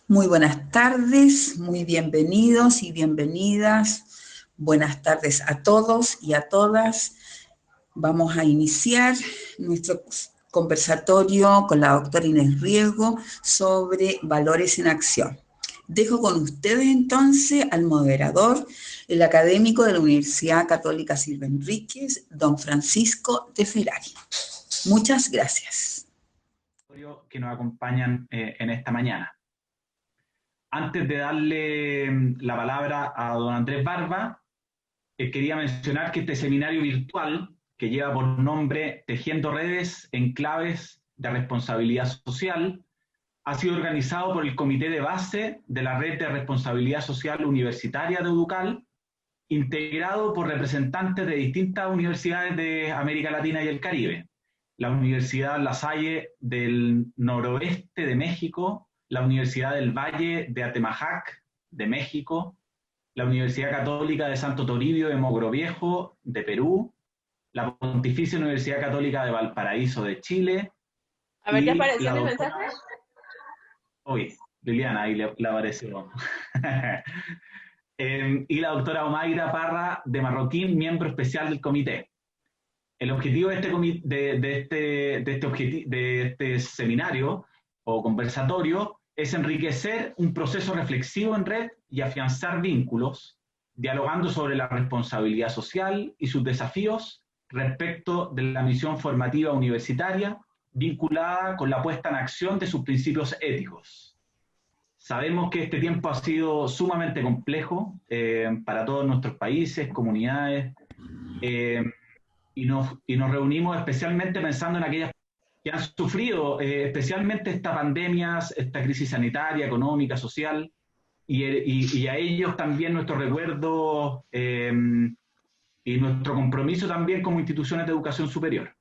Muy buenas tardes, muy bienvenidos y bienvenidas. Buenas tardes a todos y a todas. Vamos a iniciar nuestro conversatorio con la doctora Inés Riesgo sobre valores en acción. Dejo con ustedes entonces al moderador, el académico de la Universidad Católica Silva Enríquez, don Francisco de Ferrari. Muchas gracias. Que nos acompañan en esta mañana. Antes de darle la palabra a don Andrés Barba, quería mencionar que este seminario virtual, que lleva por nombre Tejiendo Redes en Claves de Responsabilidad Social, ha sido organizado por el Comité de Base de la Red de Responsabilidad Social Universitaria de UDUCAL, integrado por representantes de distintas universidades de América Latina y el Caribe. La Universidad La Salle del Noroeste de México, la Universidad del Valle de Atemajac de México, la Universidad Católica de Santo Toribio de Mogrovejo de Perú, la Pontificia Universidad Católica de Valparaíso de Chile A ver, ¿ya y apareció la mi doctora... mensaje? Oye, Liliana, ahí le apareció. Y la doctora Omaira Parra de Marroquín, miembro especial del comité. El objetivo de este seminario o conversatorio es enriquecer un proceso reflexivo en red y afianzar vínculos, dialogando sobre la responsabilidad social y sus desafíos respecto de la misión formativa universitaria vinculada con la puesta en acción de sus principios éticos. Sabemos que este tiempo ha sido sumamente complejo para todos nuestros países, comunidades, eh, y nos reunimos especialmente pensando en aquellas que han sufrido especialmente esta pandemia, esta crisis sanitaria, económica, social, y a ellos también nuestro recuerdo y nuestro compromiso también como instituciones de educación superior.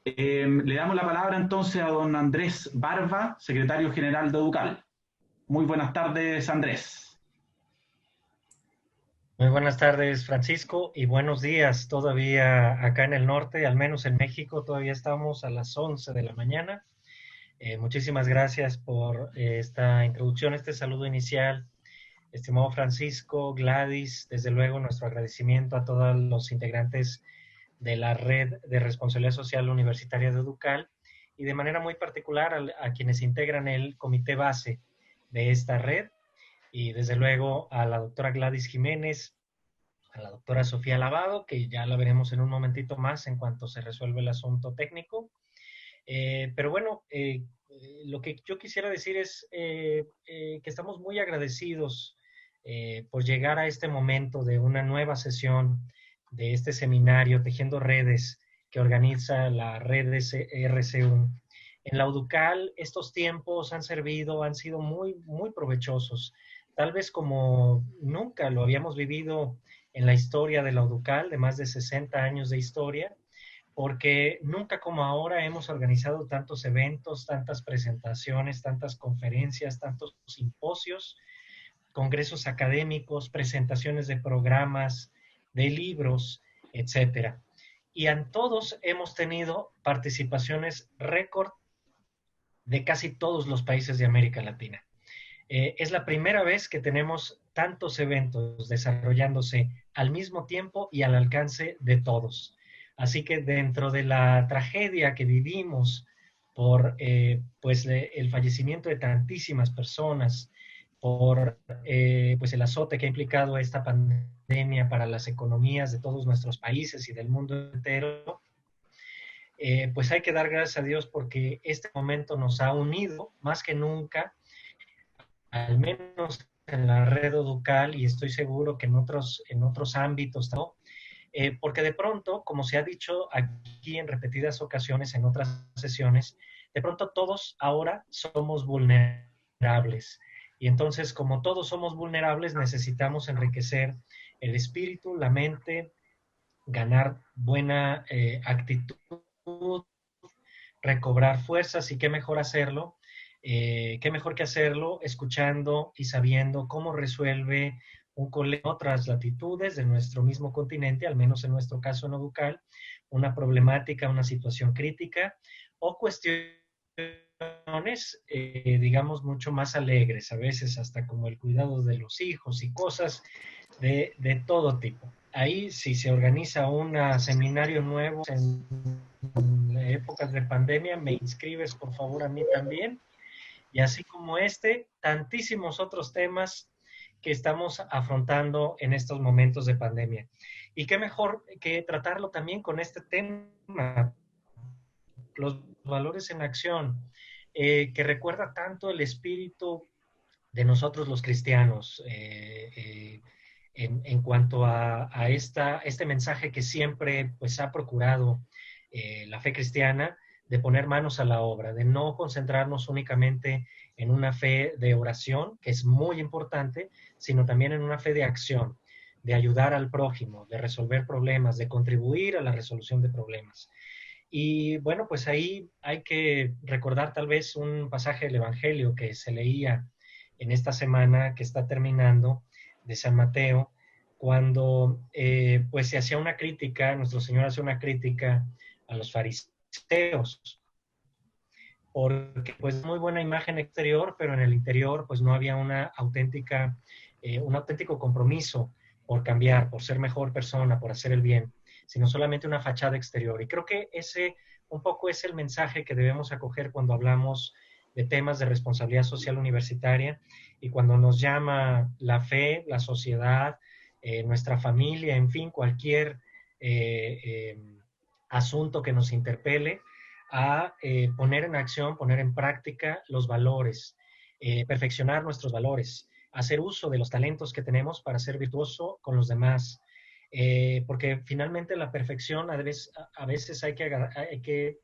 Le damos la palabra entonces a don Andrés Barba, secretario general de EDUCAL. Muy buenas tardes, Andrés. Muy buenas tardes, Francisco, y buenos días todavía acá en el norte, al menos en México, todavía estamos a las 11 de la mañana. Muchísimas gracias por esta introducción, este saludo inicial. Estimado Francisco, Gladys, desde luego nuestro agradecimiento a todos los integrantes de la Red de Responsabilidad Social Universitaria de EDUCAL y de manera muy particular a quienes integran el comité base de esta red, y desde luego a la doctora Gladys Jiménez, a la doctora Sofía Lavado, que ya la veremos en un momentito más en cuanto se resuelve el asunto técnico. Pero bueno, lo que yo quisiera decir es que estamos muy agradecidos por llegar a este momento de una nueva sesión de este seminario Tejiendo Redes que organiza la red RCU. En la UDUCAL estos tiempos han sido muy, muy provechosos, tal vez como nunca lo habíamos vivido en la historia de la UDUCAL, de más de 60 años de historia, porque nunca como ahora hemos organizado tantos eventos, tantas presentaciones, tantas conferencias, tantos simposios, congresos académicos, presentaciones de programas, de libros, etcétera. Y en todos hemos tenido participaciones récord de casi todos los países de América Latina. Es la primera vez que tenemos tantos eventos desarrollándose al mismo tiempo y al alcance de todos. Así que dentro de la tragedia que vivimos por pues el fallecimiento de tantísimas personas, por pues el azote que ha implicado esta pandemia para las economías de todos nuestros países y del mundo entero, pues hay que dar gracias a Dios porque este momento nos ha unido más que nunca, al menos en la red educal, y estoy seguro que en otros ámbitos, ¿no? Porque de pronto, como se ha dicho aquí en repetidas ocasiones en otras sesiones, de pronto todos ahora somos vulnerables. Y entonces, como todos somos vulnerables, necesitamos enriquecer el espíritu, la mente, ganar buena actitud, recobrar fuerzas, y qué mejor hacerlo, qué mejor que hacerlo escuchando y sabiendo cómo resuelve un colega en otras latitudes de nuestro mismo continente, al menos en nuestro caso no educal, una problemática, una situación crítica o cuestiones digamos, mucho más alegres, a veces hasta como el cuidado de los hijos y cosas de todo tipo. Ahí, si se organiza un seminario nuevo en épocas de pandemia, me inscribes por favor a mí también. Y así como este, tantísimos otros temas que estamos afrontando en estos momentos de pandemia. Y qué mejor que tratarlo también con este tema, los valores en acción, que recuerda tanto el espíritu de nosotros los cristianos, en cuanto a este mensaje que siempre pues, ha procurado la fe cristiana, de poner manos a la obra, de no concentrarnos únicamente en una fe de oración, que es muy importante, sino también en una fe de acción, de ayudar al prójimo, de resolver problemas, de contribuir a la resolución de problemas. Y bueno, pues ahí hay que recordar tal vez un pasaje del Evangelio que se leía en esta semana que está terminando, de San Mateo, cuando pues se hacía una crítica, nuestro Señor hace una crítica a los fariseos, porque pues muy buena imagen exterior, pero en el interior pues no había una auténtica, un auténtico compromiso por cambiar, por ser mejor persona, por hacer el bien, sino solamente una fachada exterior. Y creo que ese un poco es el mensaje que debemos acoger cuando hablamos de temas de responsabilidad social universitaria y cuando nos llama la fe, la sociedad, nuestra familia, en fin, cualquier asunto que nos interpele, a poner en acción, poner en práctica los valores, perfeccionar nuestros valores, hacer uso de los talentos que tenemos para ser virtuoso con los demás, porque finalmente la perfección a veces hay que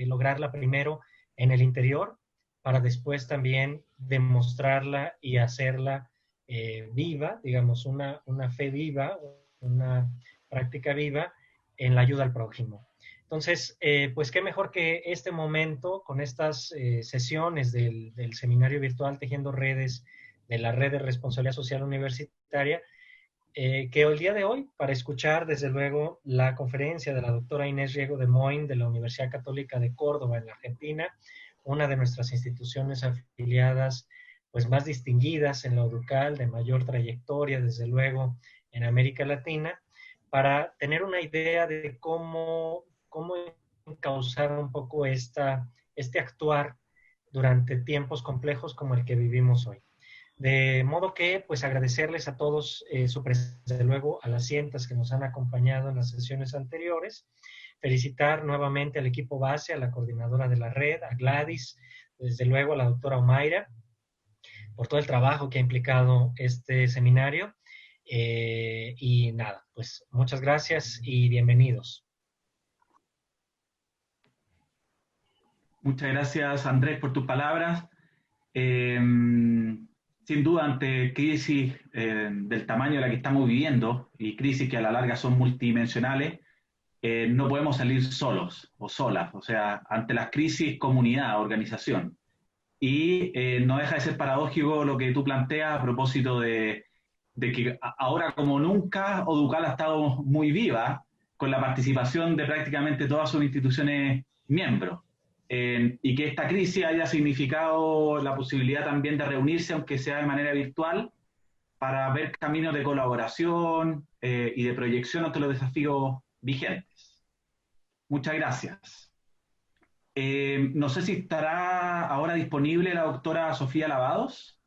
lograrla primero en el interior para después también demostrarla y hacerla viva, digamos, una fe viva, una práctica viva en la ayuda al prójimo. Entonces, pues qué mejor que este momento con estas sesiones del seminario virtual Tejiendo Redes, de la Red de Responsabilidad Social Universitaria, que el día de hoy, para escuchar desde luego la conferencia de la doctora Inés Riego de Moin de la Universidad Católica de Córdoba en la Argentina, una de nuestras instituciones afiliadas pues más distinguidas en lo educal, de mayor trayectoria desde luego en América Latina, para tener una idea de cómo encauzar un poco este actuar durante tiempos complejos como el que vivimos hoy. De modo que, pues agradecerles a todos su presencia, desde luego a las cientas que nos han acompañado en las sesiones anteriores, felicitar nuevamente al equipo base, a la coordinadora de la red, a Gladys, desde luego a la doctora Omaira, por todo el trabajo que ha implicado este seminario. Y nada, pues muchas gracias y bienvenidos. Muchas gracias, Andrés, por tus palabras. Sin duda, ante crisis del tamaño de la que estamos viviendo y crisis que a la larga son multidimensionales, no podemos salir solos o solas. O sea, ante las crisis, comunidad, organización. Y no deja de ser paradójico lo que tú planteas a propósito de que ahora como nunca Oducal ha estado muy viva con la participación de prácticamente todas sus instituciones miembros. Y que esta crisis haya significado la posibilidad también de reunirse, aunque sea de manera virtual, para ver caminos de colaboración y de proyección ante los desafíos vigentes. Muchas gracias. No sé si estará ahora disponible la doctora Sofía Lavados.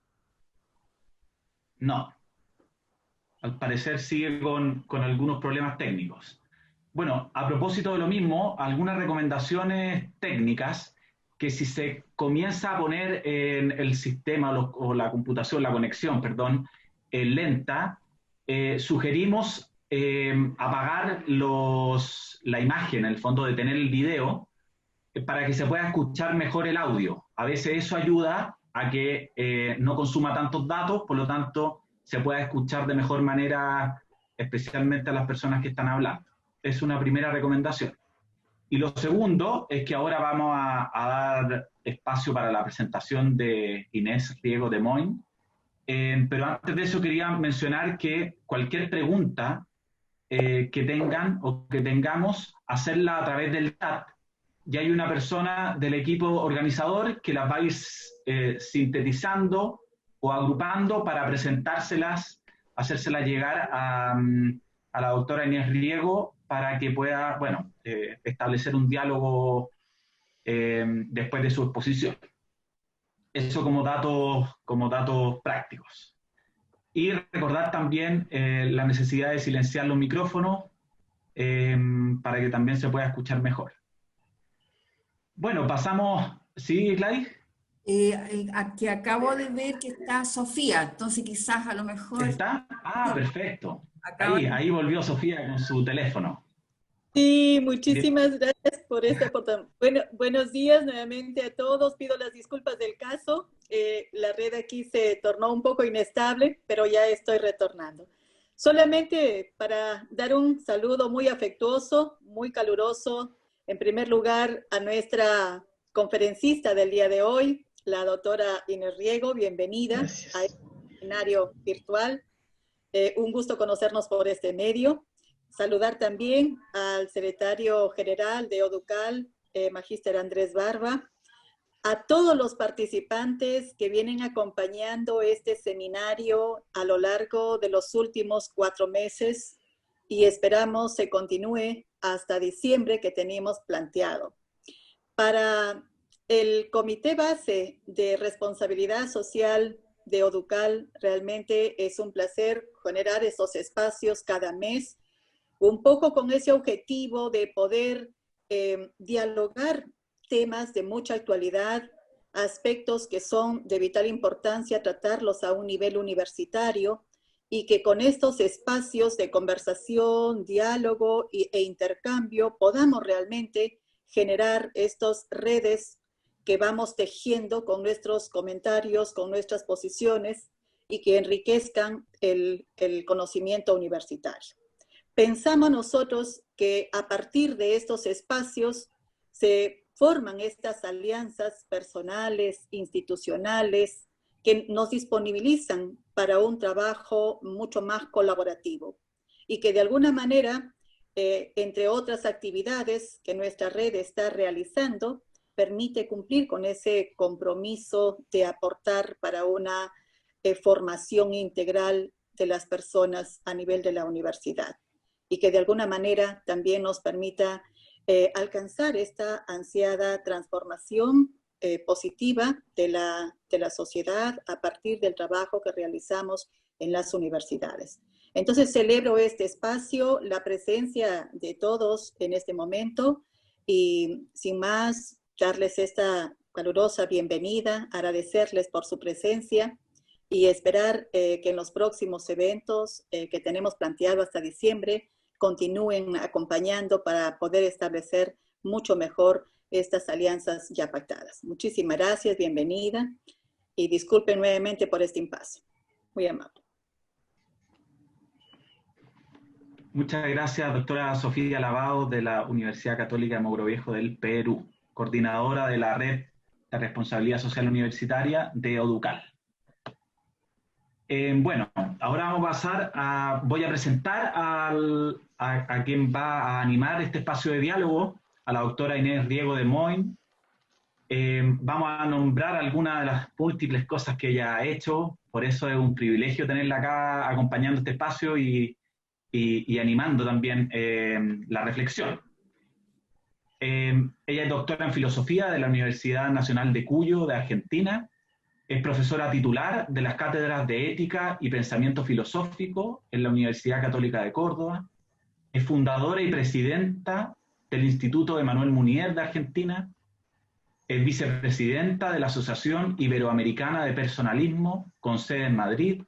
No. Al parecer sigue con algunos problemas técnicos. Bueno, a propósito de lo mismo, algunas recomendaciones técnicas que si se comienza a poner en el sistema o la computación, la conexión, perdón, lenta, sugerimos apagar la imagen, en el fondo, detener el video, para que se pueda escuchar mejor el audio. A veces eso ayuda a que no consuma tantos datos, por lo tanto, se pueda escuchar de mejor manera, especialmente a las personas que están hablando. Es una primera recomendación. Y lo segundo es que ahora vamos a dar espacio para la presentación de Inés Riego de Moin. Pero antes de eso quería mencionar que cualquier pregunta que tengan o que tengamos, hacerla a través del chat y hay una persona del equipo organizador que las va a ir sintetizando o agrupando para presentárselas, hacérselas llegar a la doctora Inés Riego para que pueda, bueno, establecer un diálogo después de su exposición. Eso como datos prácticos. Y recordar también la necesidad de silenciar los micrófonos para que también se pueda escuchar mejor. Bueno, pasamos... ¿Sí, Gladys? Aquí acabo de ver que está Sofía, entonces quizás a lo mejor... ¿Está? Ah, perfecto. Acaba Ahí volvió Sofía con su teléfono. Sí, muchísimas gracias por esta aportación. Bueno, buenos días nuevamente a todos. Pido las disculpas del caso. La red aquí se tornó un poco inestable, pero ya estoy retornando. Solamente para dar un saludo muy afectuoso, muy caluroso, en primer lugar a nuestra conferencista del día de hoy, la doctora Inés Riego. Bienvenida a este seminario virtual. Un gusto conocernos por este medio. Saludar también al secretario general de ODUCAL, Magíster Andrés Barba, a todos los participantes que vienen acompañando este seminario a lo largo de los últimos 4 meses y esperamos se continúe hasta diciembre que teníamos planteado. Para el Comité Base de Responsabilidad Social de ODUCAL, realmente es un placer generar estos espacios cada mes, un poco con ese objetivo de poder dialogar temas de mucha actualidad, aspectos que son de vital importancia tratarlos a un nivel universitario y que con estos espacios de conversación, diálogo e intercambio podamos realmente generar estas redes que vamos tejiendo con nuestros comentarios, con nuestras posiciones y que enriquezcan el conocimiento universitario. Pensamos nosotros que a partir de estos espacios se forman estas alianzas personales, institucionales, que nos disponibilizan para un trabajo mucho más colaborativo y que de alguna manera, entre otras actividades que nuestra red está realizando, permite cumplir con ese compromiso de aportar para una formación integral de las personas a nivel de la universidad y que de alguna manera también nos permita alcanzar esta ansiada transformación positiva de la sociedad a partir del trabajo que realizamos en las universidades. Entonces celebro este espacio, la presencia de todos en este momento y sin más darles esta calurosa bienvenida, agradecerles por su presencia y esperar que en los próximos eventos que tenemos planteado hasta diciembre continúen acompañando para poder establecer mucho mejor estas alianzas ya pactadas. Muchísimas gracias, bienvenida y disculpen nuevamente por este impasse. Muy amable. Muchas gracias, doctora Sofía Lavado de la Universidad Católica de Mogrovejo del Perú, coordinadora de la Red de Responsabilidad Social Universitaria de ODUCAL. Bueno, ahora vamos a pasar voy a presentar a quien va a animar este espacio de diálogo, a la doctora Inés Riego de Moin. Vamos a nombrar algunas de las múltiples cosas que ella ha hecho, por eso es un privilegio tenerla acá acompañando este espacio y animando también la reflexión. Ella es doctora en filosofía de la Universidad Nacional de Cuyo, de Argentina. Es profesora titular de las cátedras de Ética y Pensamiento Filosófico en la Universidad Católica de Córdoba. Es fundadora y presidenta del Instituto Emanuel Munier de Argentina. Es vicepresidenta de la Asociación Iberoamericana de Personalismo, con sede en Madrid.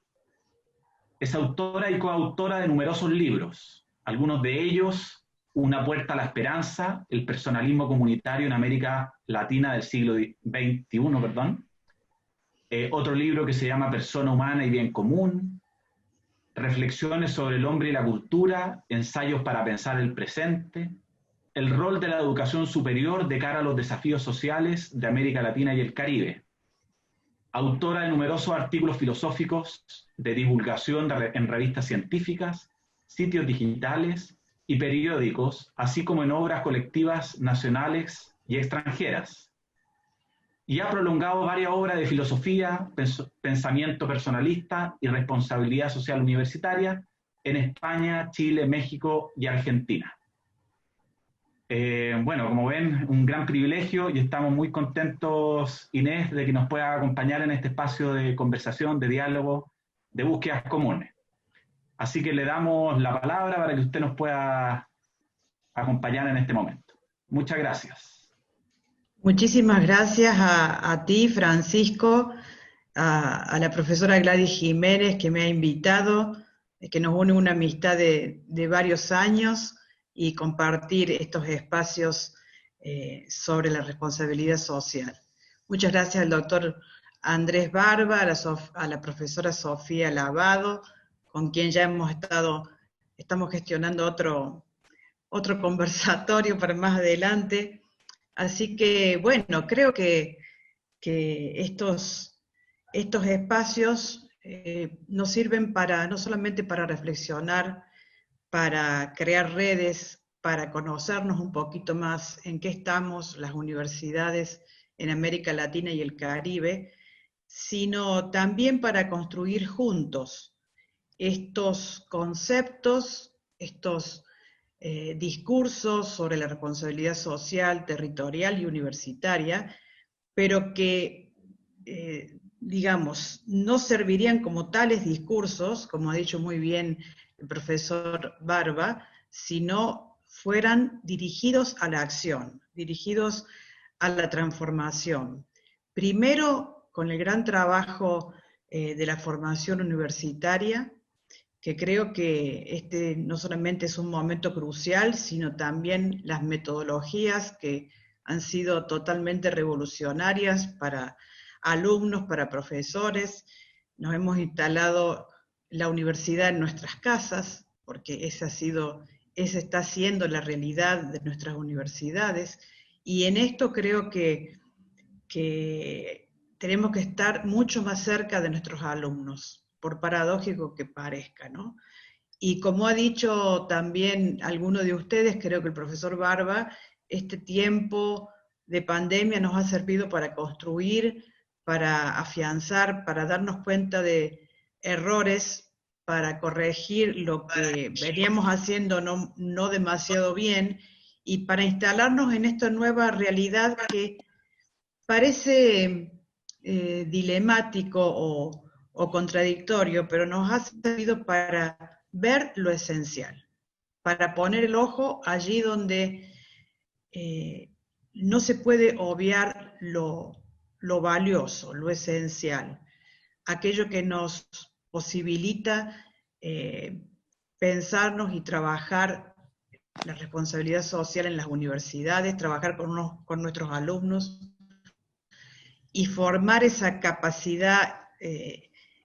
Es autora y coautora de numerosos libros, algunos de ellos Una puerta a la esperanza, el personalismo comunitario en América Latina del siglo XXI, otro libro que se llama Persona humana y bien común, Reflexiones sobre el hombre y la cultura, ensayos para pensar el presente, el rol de la educación superior de cara a los desafíos sociales de América Latina y el Caribe. Autora de numerosos artículos filosóficos de divulgación en revistas científicas, sitios digitales y periódicos, así como en obras colectivas nacionales y extranjeras, y ha prolongado varias obras de filosofía, pensamiento personalista y responsabilidad social universitaria en España, Chile, México y Argentina. Bueno, como ven, un gran privilegio y estamos muy contentos, Inés, de que nos pueda acompañar en este espacio de conversación, de diálogo, de búsquedas comunes. Así que le damos la palabra para que usted nos pueda acompañar en este momento. Muchas gracias. Muchísimas gracias a ti, Francisco, a la profesora Gladys Jiménez, que me ha invitado, que nos une una amistad de varios años, y compartir estos espacios sobre la responsabilidad social. Muchas gracias al doctor Andrés Barba, a la profesora Sofía Lavado, con quien ya estamos gestionando otro conversatorio para más adelante. Así que, bueno, creo que estos espacios nos sirven no solamente para reflexionar, para crear redes, para conocernos un poquito más en qué estamos las universidades en América Latina y el Caribe, sino también para construir juntos estos conceptos, estos discursos sobre la responsabilidad social, territorial y universitaria, pero que, digamos, no servirían como tales discursos, como ha dicho muy bien el profesor Barba, sino fueran dirigidos a la acción, dirigidos a la transformación. Primero, con el gran trabajo de la formación universitaria, que creo que este no solamente es un momento crucial, sino también las metodologías que han sido totalmente revolucionarias para alumnos, para profesores. Nos hemos instalado la universidad en nuestras casas, porque esa está siendo la realidad de nuestras universidades, y en esto creo que tenemos que estar mucho más cerca de nuestros alumnos, por paradójico que parezca, ¿no? Y como ha dicho también alguno de ustedes, creo que el profesor Barba, este tiempo de pandemia nos ha servido para construir, para afianzar, para darnos cuenta de errores, para corregir lo que veníamos haciendo no demasiado bien, y para instalarnos en esta nueva realidad que parece dilemático o contradictorio, pero nos ha servido para ver lo esencial, para poner el ojo allí donde no se puede obviar lo valioso, lo esencial, aquello que nos posibilita pensarnos y trabajar la responsabilidad social en las universidades, trabajar con nuestros alumnos y formar esa capacidad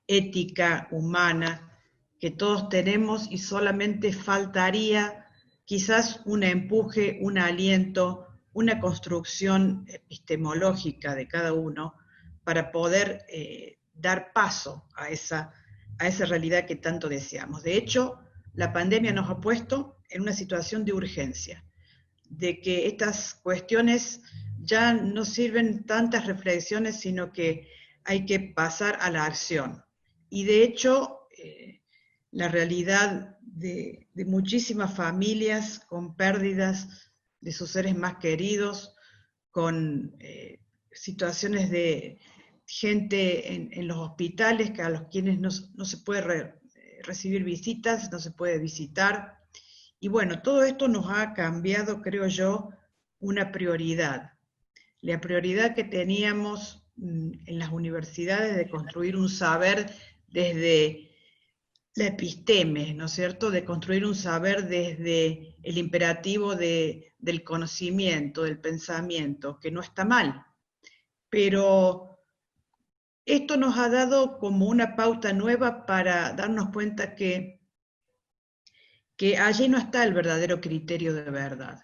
ética, humana, que todos tenemos, y solamente faltaría quizás un empuje, un aliento, una construcción epistemológica de cada uno para poder dar paso a esa realidad que tanto deseamos. De hecho, la pandemia nos ha puesto en una situación de urgencia, de que estas cuestiones ya no sirven tantas reflexiones, sino que hay que pasar a la acción. Y de hecho, la realidad de muchísimas familias con pérdidas de sus seres más queridos, con situaciones de gente en los hospitales a los quienes no se puede recibir visitas, no se puede visitar. Y bueno, todo esto nos ha cambiado, creo yo, una prioridad. La prioridad que teníamos en las universidades de construir un saber desde la episteme, ¿no es cierto?, de construir un saber desde el imperativo del conocimiento, del pensamiento, que no está mal. Pero esto nos ha dado como una pauta nueva para darnos cuenta que allí no está el verdadero criterio de verdad.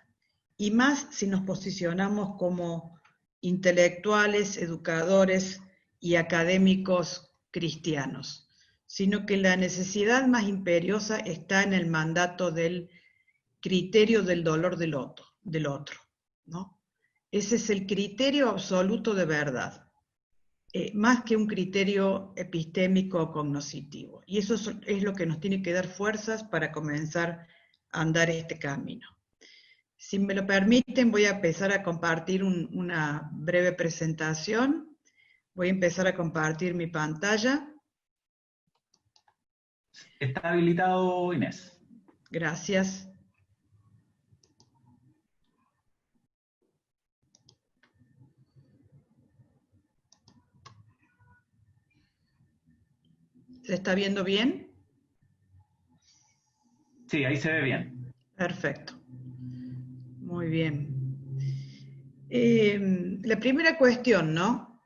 Y más si nos posicionamos como intelectuales, educadores y académicos cristianos, sino que la necesidad más imperiosa está en el mandato del criterio del dolor del otro, ¿no? Ese es el criterio absoluto de verdad, más que un criterio epistémico o cognoscitivo. Y eso es lo que nos tiene que dar fuerzas para comenzar a andar este camino. Si me lo permiten, voy a empezar a compartir una breve presentación. Voy a empezar a compartir mi pantalla. Está habilitado, Inés. Gracias. ¿Se está viendo bien? Sí, ahí se ve bien. Perfecto. Muy bien. La primera cuestión, ¿no?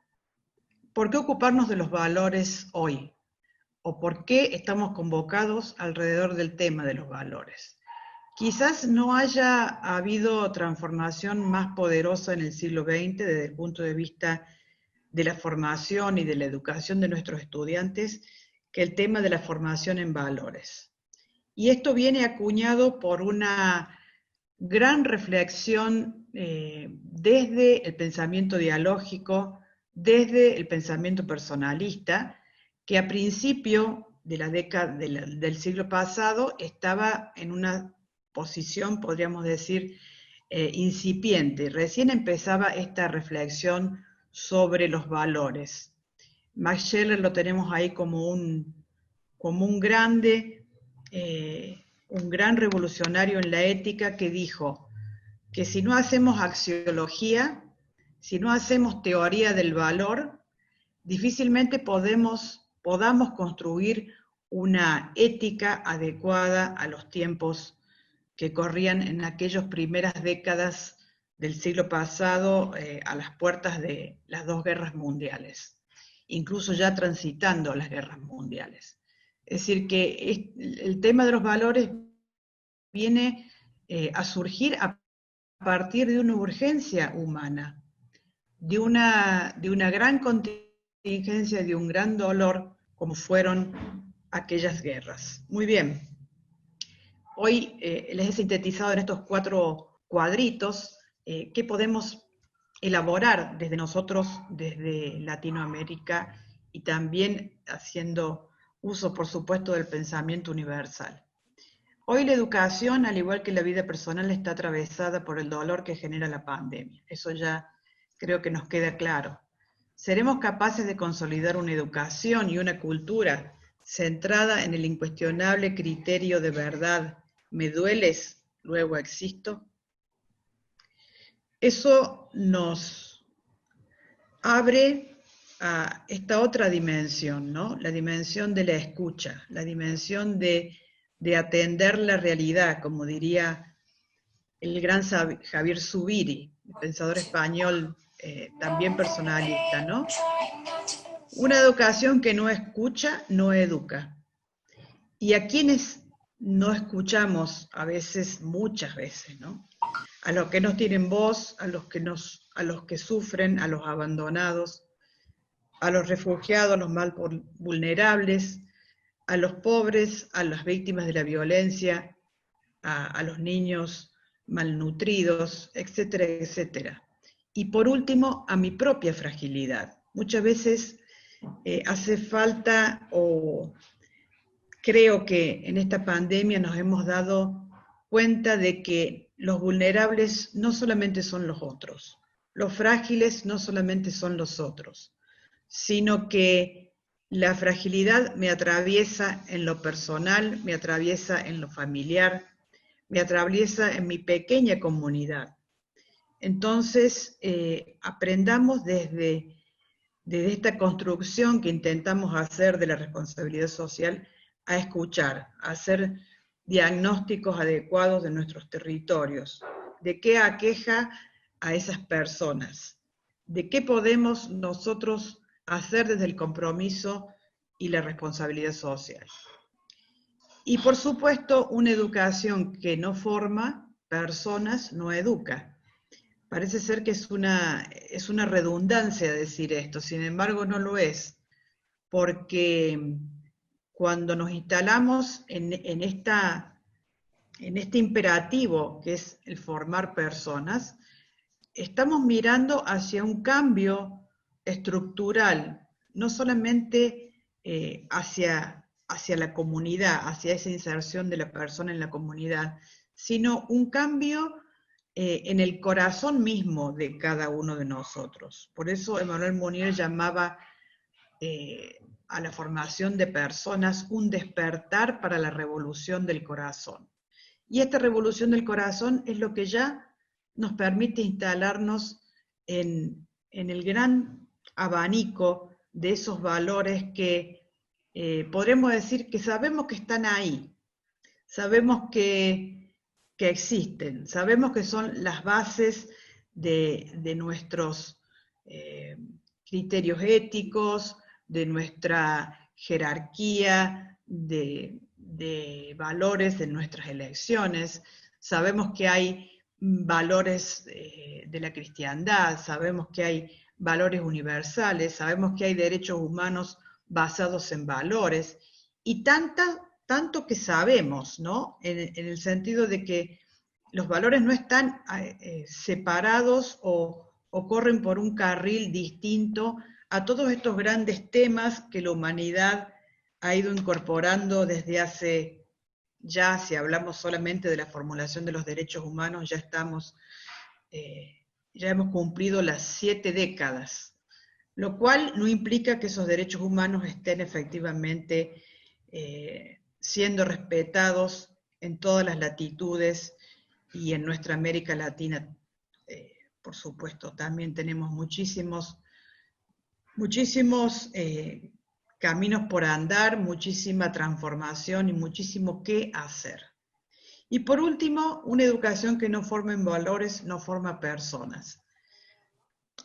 ¿Por qué ocuparnos de los valores hoy? ¿O por qué estamos convocados alrededor del tema de los valores? Quizás no haya habido transformación más poderosa en el siglo XX desde el punto de vista de la formación y de la educación de nuestros estudiantes que el tema de la formación en valores. Y esto viene acuñado por una gran reflexión desde el pensamiento dialógico, desde el pensamiento personalista, que a principio de la década del siglo pasado estaba en una posición, podríamos decir, incipiente. Recién empezaba esta reflexión sobre los valores. Max Scheler lo tenemos ahí como un gran revolucionario en la ética que dijo que si no hacemos axiología, si no hacemos teoría del valor, difícilmente podamos construir una ética adecuada a los tiempos que corrían en aquellas primeras décadas del siglo pasado, a las puertas de las dos guerras mundiales, incluso ya transitando las guerras mundiales. Es decir, que el tema de los valores viene a surgir a partir de una urgencia humana, de una gran contingencia, de un gran dolor, como fueron aquellas guerras. Muy bien. Hoy les he sintetizado en estos 4 cuadritos qué podemos elaborar desde nosotros, desde Latinoamérica, y también haciendo uso, por supuesto, del pensamiento universal. Hoy la educación, al igual que la vida personal, está atravesada por el dolor que genera la pandemia. Eso ya creo que nos queda claro. ¿Seremos capaces de consolidar una educación y una cultura centrada en el incuestionable criterio de verdad? ¿Me dueles, luego existo? Eso nos abre a esta otra dimensión, ¿no? La dimensión de la escucha, la dimensión de atender la realidad, como diría el gran Javier Zubiri, el pensador español también personalista, ¿no? Una educación que no escucha, no educa. Y a quienes no escuchamos a veces, muchas veces, ¿no? A los que no tienen voz, a los que sufren, a los abandonados, a los refugiados, a los más vulnerables, a los pobres, a las víctimas de la violencia, a los niños malnutridos, etcétera, etcétera. Y por último, a mi propia fragilidad. Muchas veces hace falta, o creo que en esta pandemia nos hemos dado cuenta de que los vulnerables no solamente son los otros, los frágiles no solamente son los otros, sino que la fragilidad me atraviesa en lo personal, me atraviesa en lo familiar, me atraviesa en mi pequeña comunidad. Entonces, aprendamos desde esta construcción que intentamos hacer de la responsabilidad social a escuchar, a hacer diagnósticos adecuados de nuestros territorios, de qué aqueja a esas personas, de qué podemos nosotros hacer desde el compromiso y la responsabilidad social. Y por supuesto, una educación que no forma personas no educa. Parece ser que es una redundancia decir esto, sin embargo no lo es, porque cuando nos instalamos en este imperativo que es el formar personas, estamos mirando hacia un cambio estructural, no solamente hacia la comunidad, hacia esa inserción de la persona en la comunidad, sino un cambio en el corazón mismo de cada uno de nosotros. Por eso Emmanuel Mounier llamaba a la formación de personas un despertar para la revolución del corazón. Y esta revolución del corazón es lo que ya nos permite instalarnos en el gran abanico de esos valores que podremos decir que sabemos que están ahí, sabemos que existen, sabemos que son las bases de nuestros criterios éticos, de nuestra jerarquía, de valores, de nuestras elecciones. Sabemos que hay valores de la cristiandad, sabemos que hay valores universales, sabemos que hay derechos humanos basados en valores, y tanto que sabemos, ¿no? En el sentido de que los valores no están separados o corren por un carril distinto a todos estos grandes temas que la humanidad ha ido incorporando desde hace ya, si hablamos solamente de la formulación de los derechos humanos, ya hemos cumplido las 7 décadas, lo cual no implica que esos derechos humanos estén efectivamente siendo respetados en todas las latitudes, y en nuestra América Latina, por supuesto, también tenemos muchísimos caminos por andar, muchísima transformación y muchísimo que hacer. Y por último, una educación que no forma en valores, no forma personas.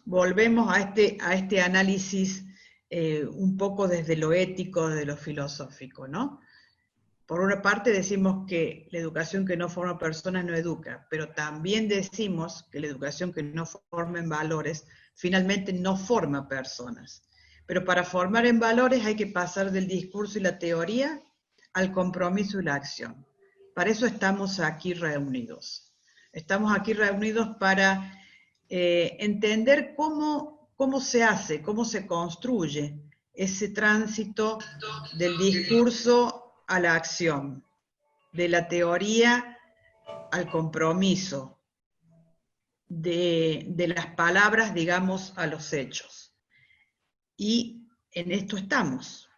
Volvemos a este análisis un poco desde lo ético, de lo filosófico, ¿no? Por una parte decimos que la educación que no forma personas no educa, pero también decimos que la educación que no forma en valores finalmente no forma personas. Pero para formar en valores hay que pasar del discurso y la teoría al compromiso y la acción. Para eso estamos aquí reunidos. Estamos aquí reunidos para entender cómo se hace, cómo se construye ese tránsito del discurso a la acción, de la teoría al compromiso, de las palabras, digamos, a los hechos. Y en esto estamos.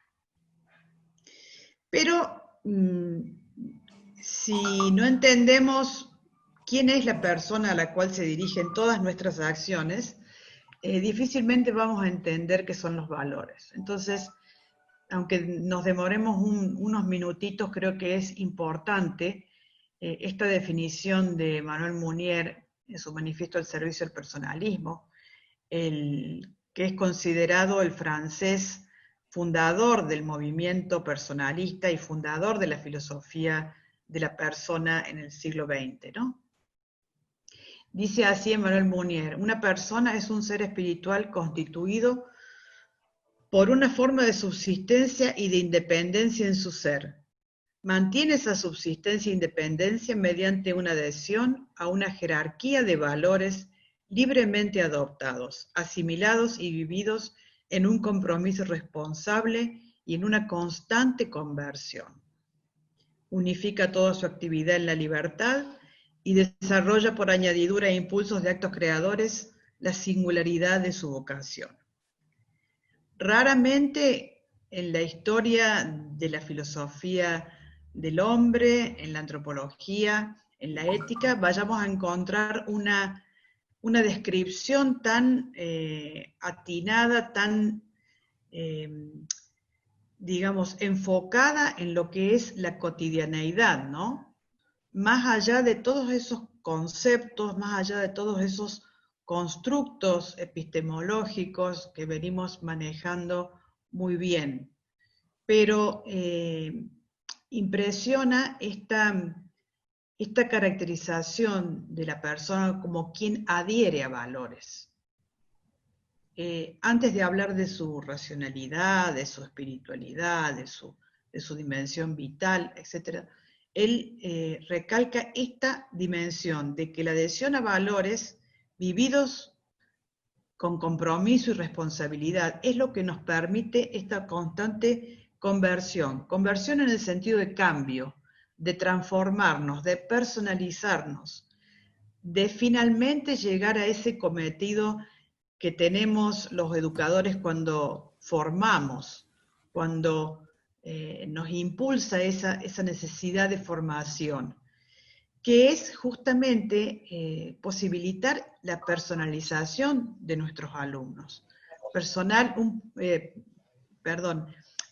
Pero si no entendemos quién es la persona a la cual se dirigen todas nuestras acciones, difícilmente vamos a entender qué son los valores. Entonces, aunque nos demoremos unos minutitos, creo que es importante esta definición de Emmanuel Mounier en su manifiesto al servicio del personalismo, que es considerado el francés fundador del movimiento personalista y fundador de la filosofía de la persona en el siglo XX, ¿no? Dice así Emmanuel Mounier: una persona es un ser espiritual constituido por una forma de subsistencia y de independencia en su ser. Mantiene esa subsistencia e independencia mediante una adhesión a una jerarquía de valores libremente adoptados, asimilados y vividos en un compromiso responsable y en una constante conversión. Unifica toda su actividad en la libertad y desarrolla por añadidura e impulsos de actos creadores la singularidad de su vocación. Raramente en la historia de la filosofía del hombre, en la antropología, en la ética, vayamos a encontrar una descripción tan atinada, tan, digamos, enfocada en lo que es la cotidianeidad, ¿no? Más allá de todos esos conceptos, más allá de todos esos constructos epistemológicos que venimos manejando muy bien. Pero impresiona esta caracterización de la persona como quien adhiere a valores. Antes de hablar de su racionalidad, de su espiritualidad, de su dimensión vital, etc., él recalca esta dimensión de que la adhesión a valores vividos con compromiso y responsabilidad, es lo que nos permite esta constante conversión. Conversión en el sentido de cambio, de transformarnos, de personalizarnos, de finalmente llegar a ese cometido que tenemos los educadores cuando formamos, cuando nos impulsa esa necesidad de formación, que es justamente posibilitar la personalización de nuestros alumnos.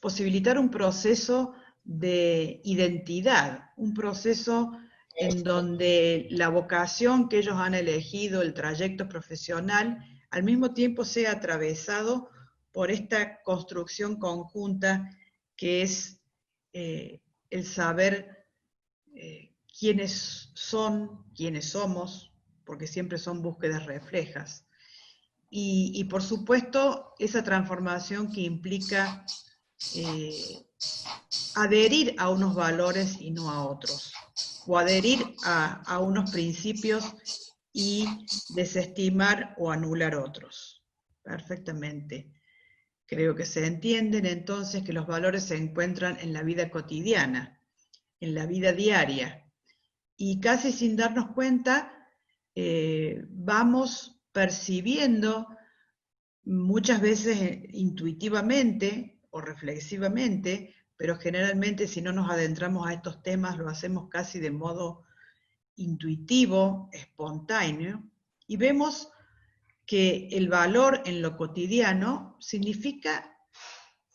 Posibilitar un proceso de identidad, un proceso en donde la vocación que ellos han elegido, el trayecto profesional, al mismo tiempo sea atravesado por esta construcción conjunta que es el saber quiénes son, quiénes somos, porque siempre son búsquedas reflejas. Y por supuesto, esa transformación que implica adherir a unos valores y no a otros, o adherir a unos principios y desestimar o anular otros. Perfectamente. Creo que se entienden entonces que los valores se encuentran en la vida cotidiana, en la vida diaria, y casi sin darnos cuenta vamos percibiendo muchas veces intuitivamente o reflexivamente, pero generalmente si no nos adentramos a estos temas lo hacemos casi de modo intuitivo, espontáneo, y vemos que el valor en lo cotidiano significa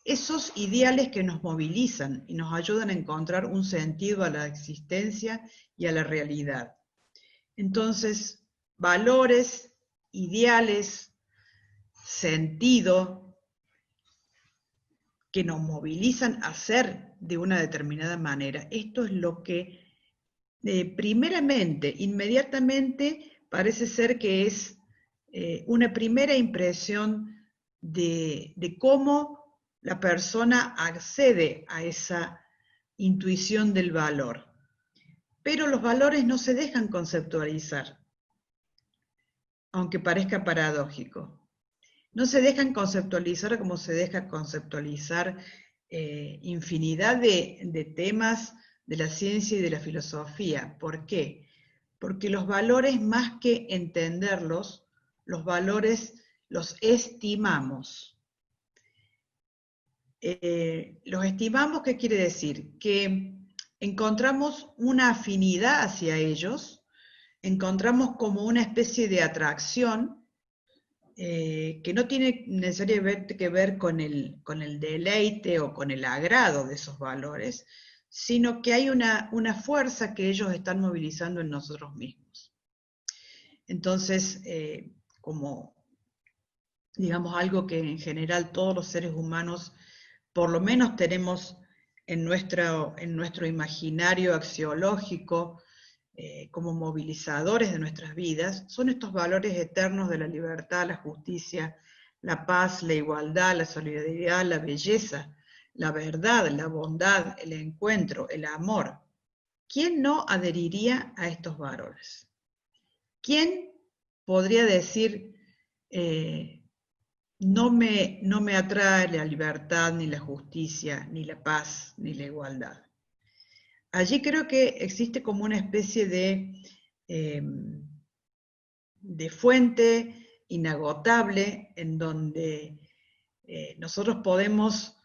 esos ideales que nos movilizan y nos ayudan a encontrar un sentido a la existencia y a la realidad. Entonces, valores, ideales, sentido, que nos movilizan a ser de una determinada manera. Esto es lo que primeramente, inmediatamente, parece ser que es una primera impresión de cómo la persona accede a esa intuición del valor. Pero los valores no se dejan conceptualizar, aunque parezca paradójico. No se dejan conceptualizar como se deja conceptualizar infinidad de temas de la ciencia y de la filosofía. ¿Por qué? Porque los valores, más que entenderlos, los valores los estimamos. Los estimamos, ¿qué quiere decir? Que encontramos una afinidad hacia ellos, encontramos como una especie de atracción que no tiene necesariamente que ver con el deleite o con el agrado de esos valores, sino que hay una fuerza que ellos están movilizando en nosotros mismos. Entonces, como, digamos, algo que en general todos los seres humanos, por lo menos tenemos en nuestro imaginario axiológico, como movilizadores de nuestras vidas, son estos valores eternos de la libertad, la justicia, la paz, la igualdad, la solidaridad, la belleza, la verdad, la bondad, el encuentro, el amor. ¿Quién no adheriría a estos valores? ¿Quién podría decir, no me atrae la libertad, ni la justicia, ni la paz, ni la igualdad? Allí creo que existe como una especie de fuente inagotable en donde nosotros podemos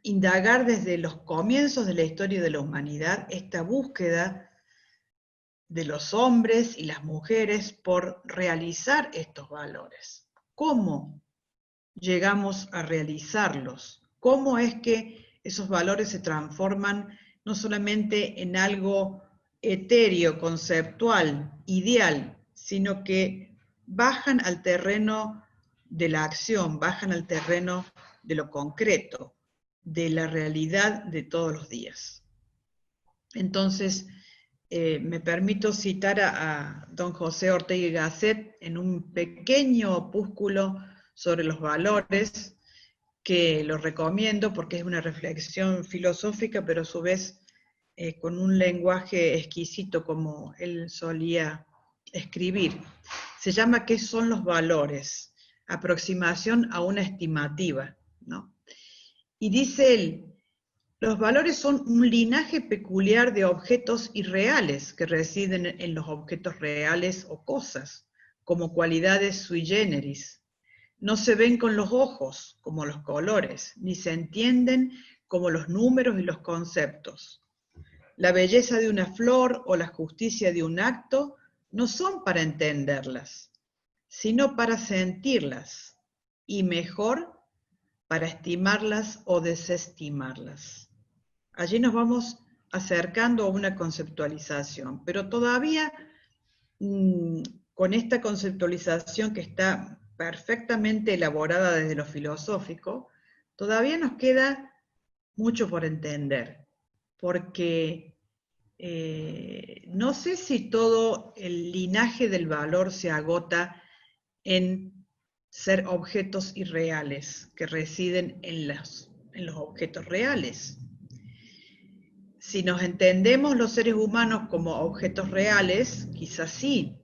indagar desde los comienzos de la historia de la humanidad esta búsqueda de los hombres y las mujeres por realizar estos valores. ¿Cómo llegamos a realizarlos? ¿Cómo es que esos valores se transforman no solamente en algo etéreo, conceptual, ideal, sino que bajan al terreno de la acción, bajan al terreno de lo concreto, de la realidad de todos los días? Entonces, me permito citar a don José Ortega y Gasset en un pequeño opúsculo sobre los valores, que lo recomiendo porque es una reflexión filosófica, pero a su vez con un lenguaje exquisito como él solía escribir. Se llama ¿Qué son los valores? Aproximación a una estimativa, ¿no? Y dice él, los valores son un linaje peculiar de objetos irreales que residen en los objetos reales o cosas, como cualidades sui generis. No se ven con los ojos, como los colores, ni se entienden como los números y los conceptos. La belleza de una flor o la justicia de un acto no son para entenderlas, sino para sentirlas, y mejor, para estimarlas o desestimarlas. Allí nos vamos acercando a una conceptualización, pero todavía con esta conceptualización que está perfectamente elaborada desde lo filosófico, todavía nos queda mucho por entender, porque no sé si todo el linaje del valor se agota en ser objetos irreales que residen en los objetos reales. Si nos entendemos los seres humanos como objetos reales, quizás sí,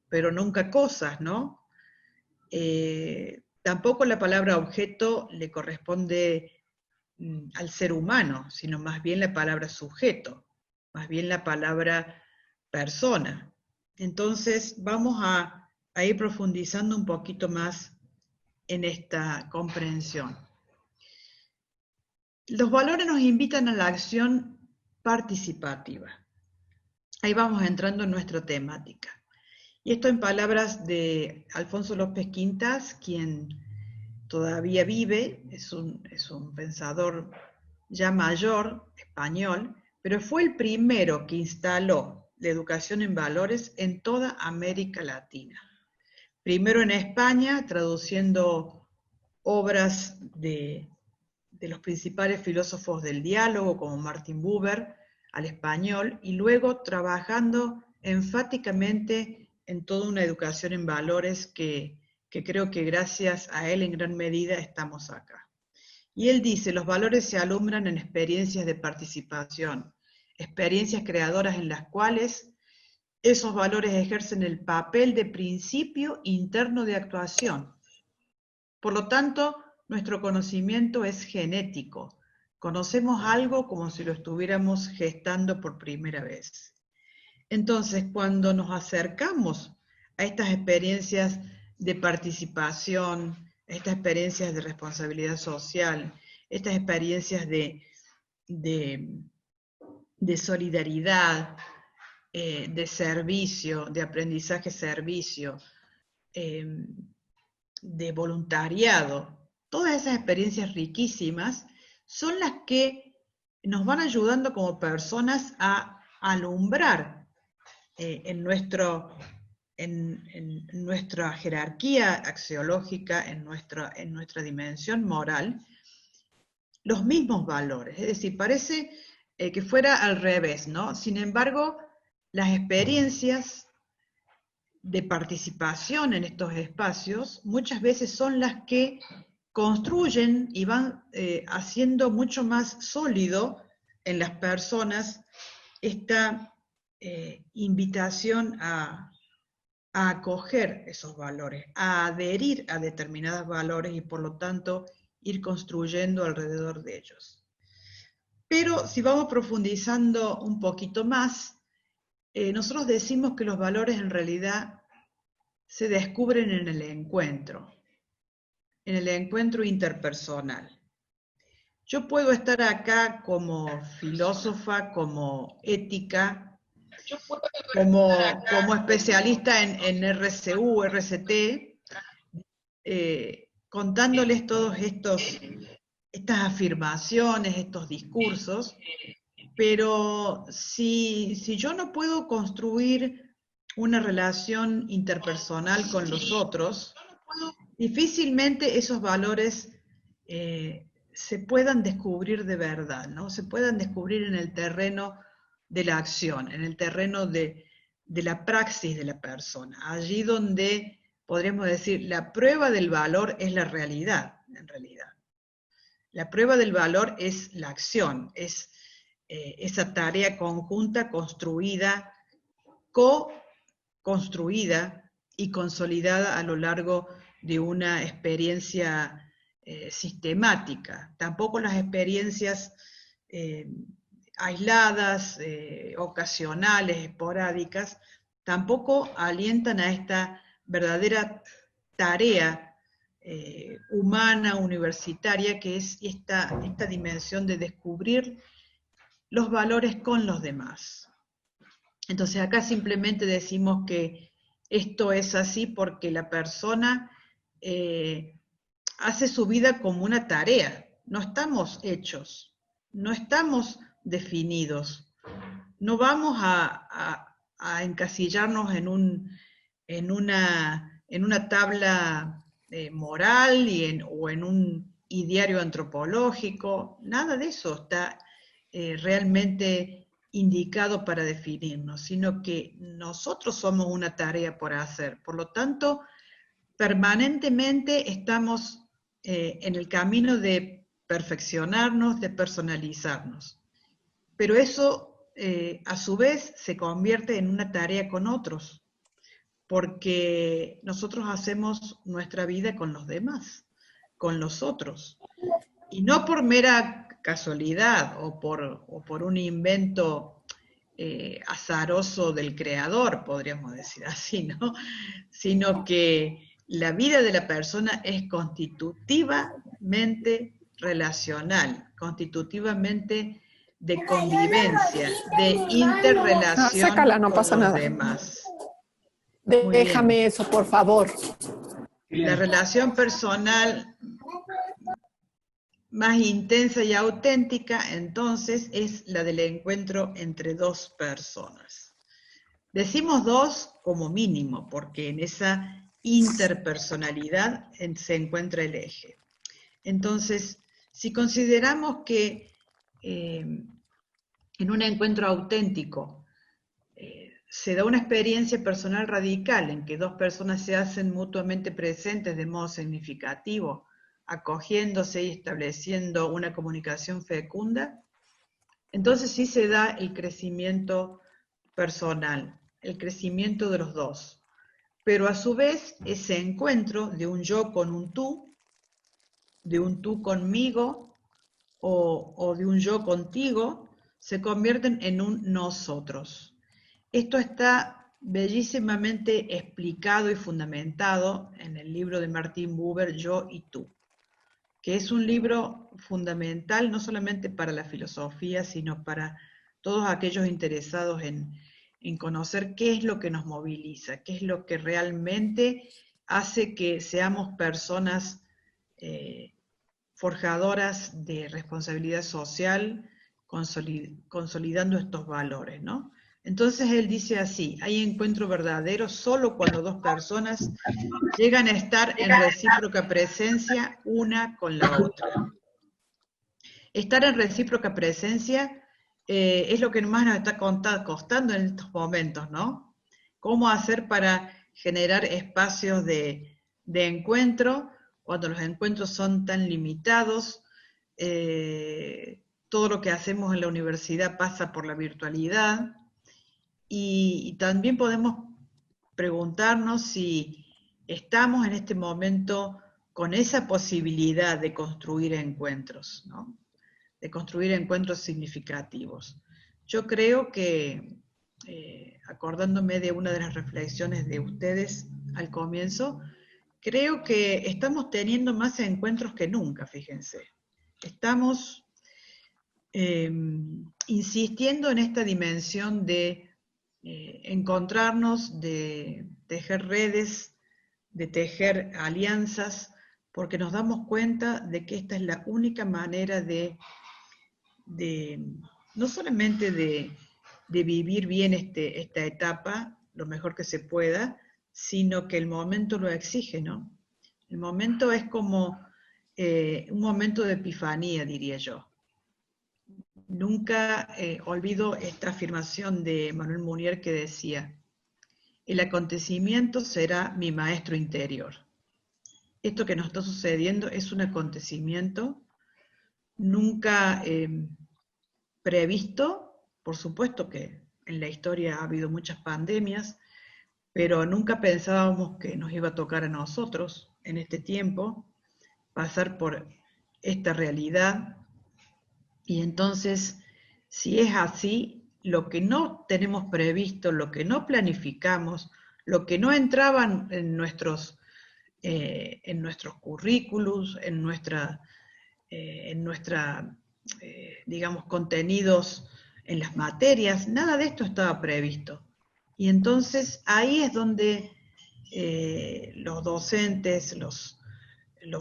pero nunca cosas, ¿no? Tampoco la palabra objeto le corresponde al ser humano, sino más bien la palabra sujeto, más bien la palabra persona. Entonces vamos a ir profundizando un poquito más en esta comprensión. Los valores nos invitan a la acción participativa. Ahí vamos entrando en nuestra temática. Y esto en palabras de Alfonso López Quintas, quien todavía vive, es un pensador ya mayor, español, pero fue el primero que instaló la educación en valores en toda América Latina. Primero en España, traduciendo obras de los principales filósofos del diálogo, como Martin Buber, al español, y luego trabajando enfáticamente en toda una educación en valores que creo que gracias a él en gran medida estamos acá. Y él dice, los valores se alumbran en experiencias de participación, experiencias creadoras en las cuales esos valores ejercen el papel de principio interno de actuación. Por lo tanto, nuestro conocimiento es genético. Conocemos algo como si lo estuviéramos gestando por primera vez. Entonces, cuando nos acercamos a estas experiencias de participación, estas experiencias de responsabilidad social, estas experiencias de solidaridad, de servicio, de aprendizaje-servicio, de voluntariado, todas esas experiencias riquísimas son las que nos van ayudando como personas a alumbrar en nuestra jerarquía axiológica, en nuestra dimensión moral, los mismos valores. Es decir, parece que fuera al revés, ¿no? Sin embargo, las experiencias de participación en estos espacios muchas veces son las que construyen y van haciendo mucho más sólido en las personas esta invitación a acoger esos valores, a adherir a determinados valores y por lo tanto ir construyendo alrededor de ellos. Pero si vamos profundizando un poquito más, nosotros decimos que los valores en realidad se descubren en el encuentro interpersonal. Yo puedo estar acá como filósofa, como ética, como especialista en RCU, RCT, contándoles todos estas afirmaciones, estos discursos, pero si yo no puedo construir una relación interpersonal con los otros, difícilmente esos valores se puedan descubrir de verdad, ¿no? Se puedan descubrir en el terreno de la acción, en el terreno de la praxis de la persona, allí donde podríamos decir la prueba del valor es la realidad, en realidad. La prueba del valor es la acción, es esa tarea conjunta construida construida y consolidada a lo largo de una experiencia sistemática. Tampoco las experiencias aisladas, ocasionales, esporádicas, tampoco alientan a esta verdadera tarea humana, universitaria, que es esta dimensión de descubrir los valores con los demás. Entonces acá simplemente decimos que esto es así porque la persona hace su vida como una tarea. No estamos hechos, no estamos definidos. No vamos a encasillarnos en una tabla moral o en un ideario antropológico. Nada de eso está realmente indicado para definirnos, sino que nosotros somos una tarea por hacer. Por lo tanto, permanentemente estamos en el camino de perfeccionarnos, de personalizarnos. Pero eso, a su vez, se convierte en una tarea con otros, porque nosotros hacemos nuestra vida con los demás, con los otros. Y no por mera casualidad o por un invento azaroso del creador, podríamos decir así, ¿no? Sino que la vida de la persona es constitutivamente relacional, constitutivamente de convivencia, de interrelación sácala, no con pasa los nada. demás. Déjame eso, por favor. La relación personal más intensa y auténtica, entonces, es la del encuentro entre dos personas. Decimos dos como mínimo, porque en esa interpersonalidad se encuentra el eje. Entonces, si consideramos que en un encuentro auténtico se da una experiencia personal radical en que dos personas se hacen mutuamente presentes de modo significativo, acogiéndose y estableciendo una comunicación fecunda, entonces sí se da el crecimiento personal, el crecimiento de los dos. Pero a su vez, ese encuentro de un yo con un tú, de un tú conmigo o de un yo contigo, se convierten en un nosotros. Esto está bellísimamente explicado y fundamentado en el libro de Martin Buber, Yo y Tú, que es un libro fundamental no solamente para la filosofía, sino para todos aquellos interesados en conocer qué es lo que nos moviliza, qué es lo que realmente hace que seamos personas forjadoras de responsabilidad social, consolidando estos valores, ¿no? Entonces él dice así: hay encuentro verdadero solo cuando dos personas llegan a estar en recíproca presencia una con la otra. Estar en recíproca presencia es lo que más nos está costando en estos momentos, ¿no? ¿Cómo hacer para generar espacios de encuentro cuando los encuentros son tan limitados? Todo lo que hacemos en la universidad pasa por la virtualidad. Y también podemos preguntarnos si estamos en este momento con esa posibilidad de construir encuentros, ¿no? De construir encuentros significativos. Yo creo que, acordándome de una de las reflexiones de ustedes al comienzo, creo que estamos teniendo más encuentros que nunca, fíjense. Estamos insistiendo en esta dimensión de encontrarnos, de tejer redes, de tejer alianzas, porque nos damos cuenta de que esta es la única manera de no solamente de vivir bien esta etapa lo mejor que se pueda, sino que el momento lo exige, ¿no? El momento es como un momento de epifanía, diría yo. Nunca olvido esta afirmación de Manuel Munier que decía: el acontecimiento será mi maestro interior. Esto que nos está sucediendo es un acontecimiento nunca previsto. Por supuesto que en la historia ha habido muchas pandemias, pero nunca pensábamos que nos iba a tocar a nosotros en este tiempo pasar por esta realidad. Y entonces, si es así, lo que no tenemos previsto, lo que no planificamos, lo que no entraba en nuestros currículos, digamos, contenidos en las materias, nada de esto estaba previsto. Y entonces ahí es donde los docentes, los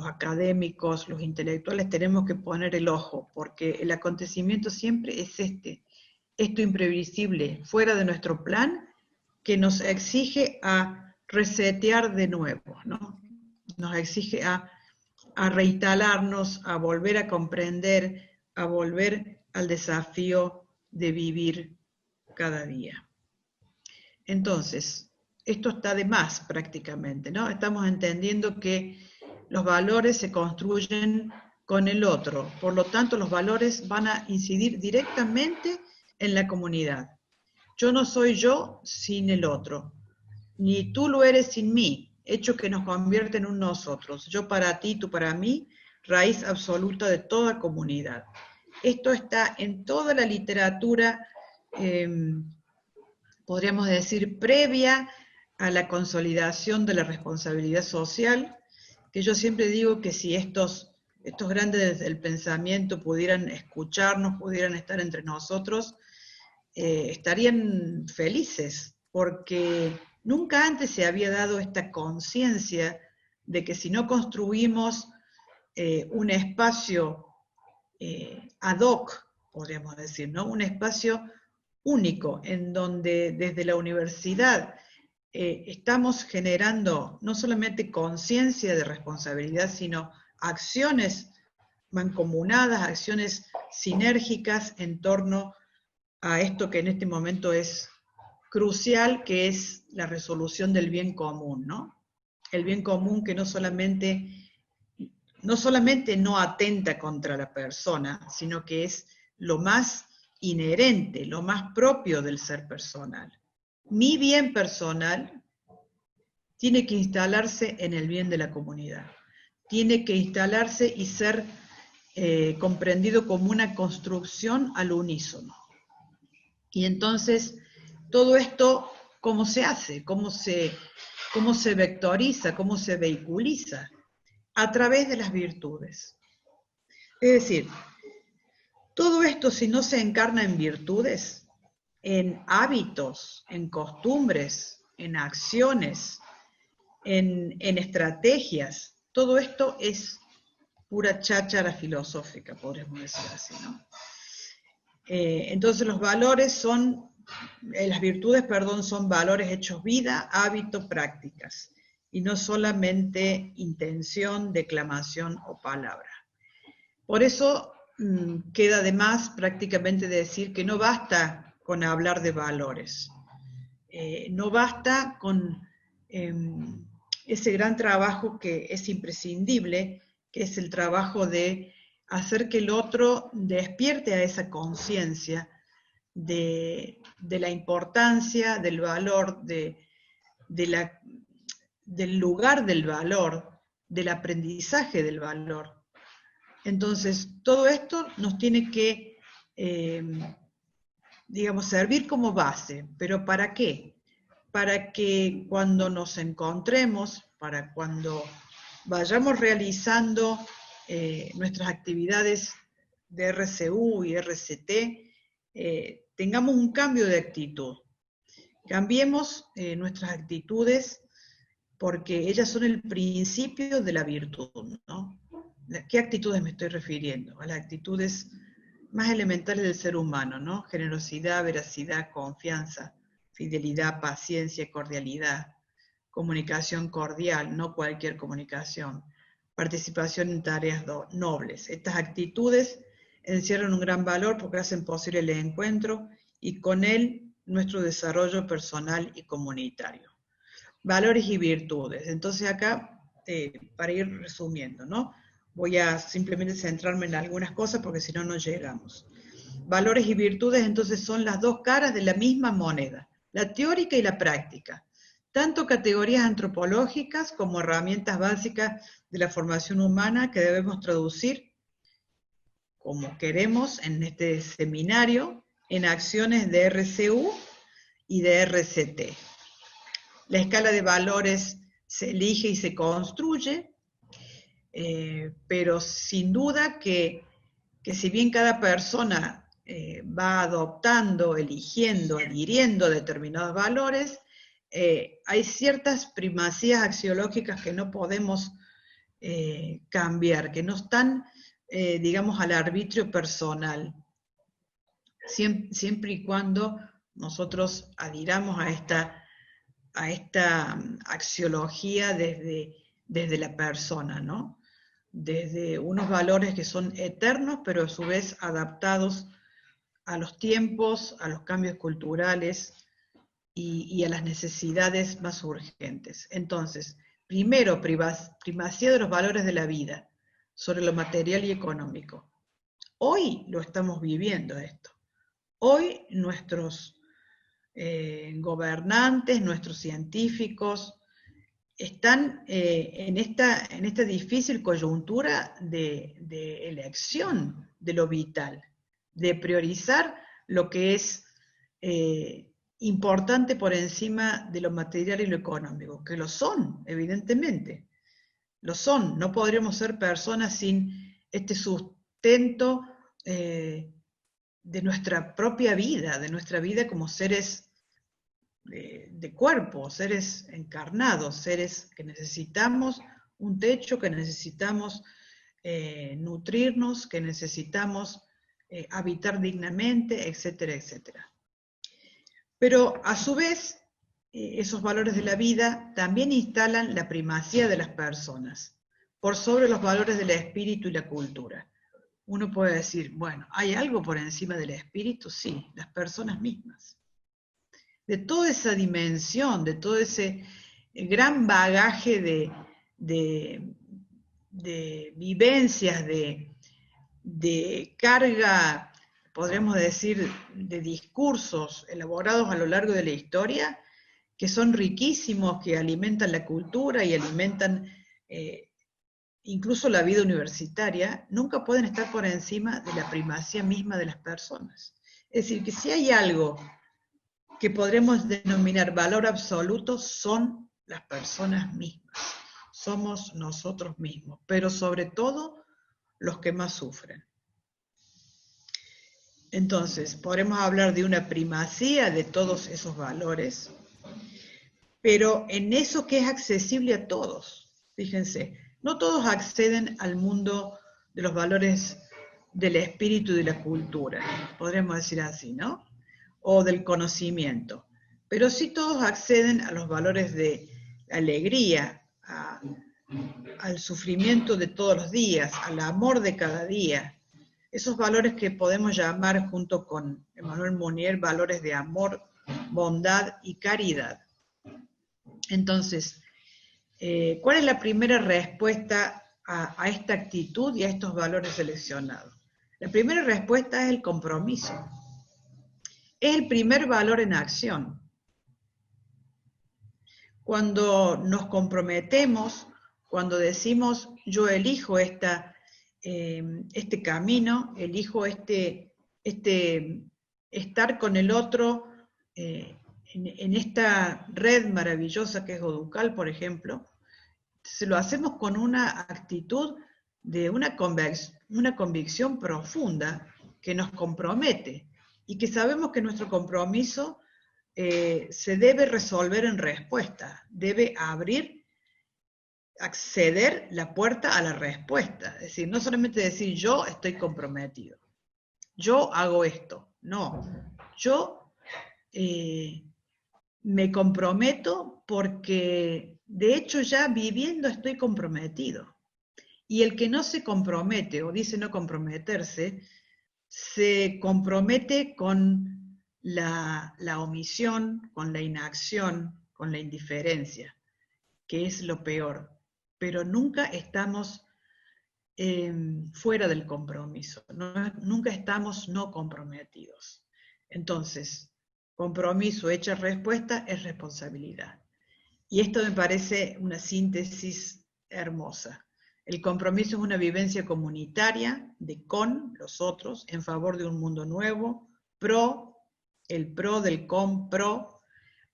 académicos, los intelectuales tenemos que poner el ojo, porque el acontecimiento siempre es esto imprevisible, fuera de nuestro plan, que nos exige a resetear de nuevo, ¿no? Nos exige a reinstalarnos, a volver a comprender, a volver al desafío de vivir cada día. Entonces, esto está de más prácticamente, ¿no? Estamos entendiendo que los valores se construyen con el otro, por lo tanto los valores van a incidir directamente en la comunidad. Yo no soy yo sin el otro, ni tú lo eres sin mí, hecho que nos convierte en un nosotros. Yo para ti, tú para mí, raíz absoluta de toda comunidad. Esto está en toda la literatura, podríamos decir, previa a la consolidación de la responsabilidad social, que yo siempre digo que si estos grandes del pensamiento pudieran escucharnos, pudieran estar entre nosotros, estarían felices, porque nunca antes se había dado esta conciencia de que si no construimos un espacio ad hoc, podríamos decir, ¿no? Un espacio único, en donde desde la universidad estamos generando no solamente conciencia de responsabilidad, sino acciones mancomunadas, acciones sinérgicas en torno a esto que en este momento es crucial, que es la resolución del bien común, ¿no? El bien común que no solamente no atenta contra la persona, sino que es lo más inherente, lo más propio del ser personal. Mi bien personal tiene que instalarse en el bien de la comunidad, tiene que instalarse y ser comprendido como una construcción al unísono. Y entonces, todo esto, ¿cómo se hace? ¿Cómo se vectoriza? ¿Cómo se vehiculiza? A través de las virtudes. Es decir, todo esto, si no se encarna en virtudes, en hábitos, en costumbres, en acciones, en estrategias, todo esto es pura cháchara filosófica, podríamos decir así, ¿no? Entonces los valores son, las virtudes, perdón, son valores hechos vida, hábito, prácticas, y no solamente intención, declamación o palabra. Por eso queda de más prácticamente decir que no basta con hablar de valores, no basta con ese gran trabajo que es imprescindible, que es el trabajo de hacer que el otro despierte a esa conciencia de la importancia, del valor, del lugar del valor, del aprendizaje del valor. Entonces, todo esto nos tiene que, digamos, servir como base. ¿Pero para qué? Para que cuando nos encontremos, para cuando vayamos realizando nuestras actividades de RCU y RCT, tengamos un cambio de actitud. Cambiemos nuestras actitudes, porque ellas son el principio de la virtud, ¿no? ¿Qué actitudes me estoy refiriendo? A las actitudes más elementales del ser humano, ¿no? Generosidad, veracidad, confianza, fidelidad, paciencia, cordialidad, comunicación cordial, no cualquier comunicación, participación en tareas nobles. Estas actitudes encierran un gran valor porque hacen posible el encuentro y con él nuestro desarrollo personal y comunitario. Valores y virtudes. Entonces acá, para ir resumiendo, ¿no? Voy a simplemente centrarme en algunas cosas porque si no, no llegamos. Valores y virtudes entonces son las dos caras de la misma moneda, la teórica y la práctica. tanto categorías antropológicas como herramientas básicas de la formación humana que debemos traducir, como queremos en este seminario, en acciones de RCU y de RCT. La escala de valores se elige y se construye, pero sin duda que si bien cada persona va adoptando, eligiendo, adhiriendo determinados valores, hay ciertas primacías axiológicas que no podemos cambiar, que no están, digamos, al arbitrio personal, siempre y cuando nosotros adhiramos a esta axiología desde la persona, ¿no? Desde unos valores que son eternos, pero a su vez adaptados a los tiempos, a los cambios culturales y a las necesidades más urgentes. Entonces, primero, primacía de los valores de la vida sobre lo material y económico. Hoy lo estamos viviendo esto. Hoy nuestros gobernantes, nuestros científicos, están en esta difícil coyuntura de elección de lo vital, de priorizar lo que es importante por encima de lo material y lo económico, que lo son, evidentemente, lo son. No podríamos ser personas sin este sustento de nuestra propia vida, de nuestra vida como seres de cuerpo, seres encarnados, seres que necesitamos un techo, que necesitamos nutrirnos, que necesitamos habitar dignamente, etcétera, etcétera. Pero a su vez, esos valores de la vida también instalan la primacía de las personas por sobre los valores del espíritu y la cultura. Uno puede decir, bueno, ¿hay algo por encima del espíritu? Sí, las personas mismas. De toda esa dimensión, de todo ese gran bagaje de vivencias, de carga, podríamos decir, de discursos elaborados a lo largo de la historia, que son riquísimos, que alimentan la cultura y alimentan incluso la vida universitaria, nunca pueden estar por encima de la primacía misma de las personas. Es decir, que si hay algo que podremos denominar valor absoluto, son las personas mismas, somos nosotros mismos, pero sobre todo los que más sufren. Entonces, podremos hablar de una primacía de todos esos valores, pero en eso que es accesible a todos. Fíjense, no todos acceden al mundo de los valores del espíritu y de la cultura, podríamos decir así, ¿no? O del conocimiento, pero sí todos acceden a los valores de alegría, al sufrimiento de todos los días, al amor de cada día, esos valores que podemos llamar junto con Emmanuel Mounier valores de amor, bondad y caridad. Entonces, ¿cuál es la primera respuesta a esta actitud y a estos valores seleccionados? La primera respuesta es el compromiso. Es el primer valor en acción. Cuando nos comprometemos, cuando decimos yo elijo este camino, elijo estar con el otro en esta red maravillosa que es Oducal, por ejemplo, se lo hacemos con una actitud de una convicción profunda que nos compromete y que sabemos que nuestro compromiso se debe resolver en respuesta, debe acceder la puerta a la respuesta. Es decir, no solamente decir yo estoy comprometido, yo hago esto, no, yo me comprometo porque de hecho ya viviendo estoy comprometido. Y el que no se compromete o dice no comprometerse, se compromete con la omisión, con la inacción, con la indiferencia, que es lo peor. Pero nunca estamos fuera del compromiso, nunca estamos no comprometidos. Entonces, compromiso hecha respuesta es responsabilidad. Y esto me parece una síntesis hermosa. El compromiso es una vivencia comunitaria de con los otros, en favor de un mundo nuevo, el pro del con, pro,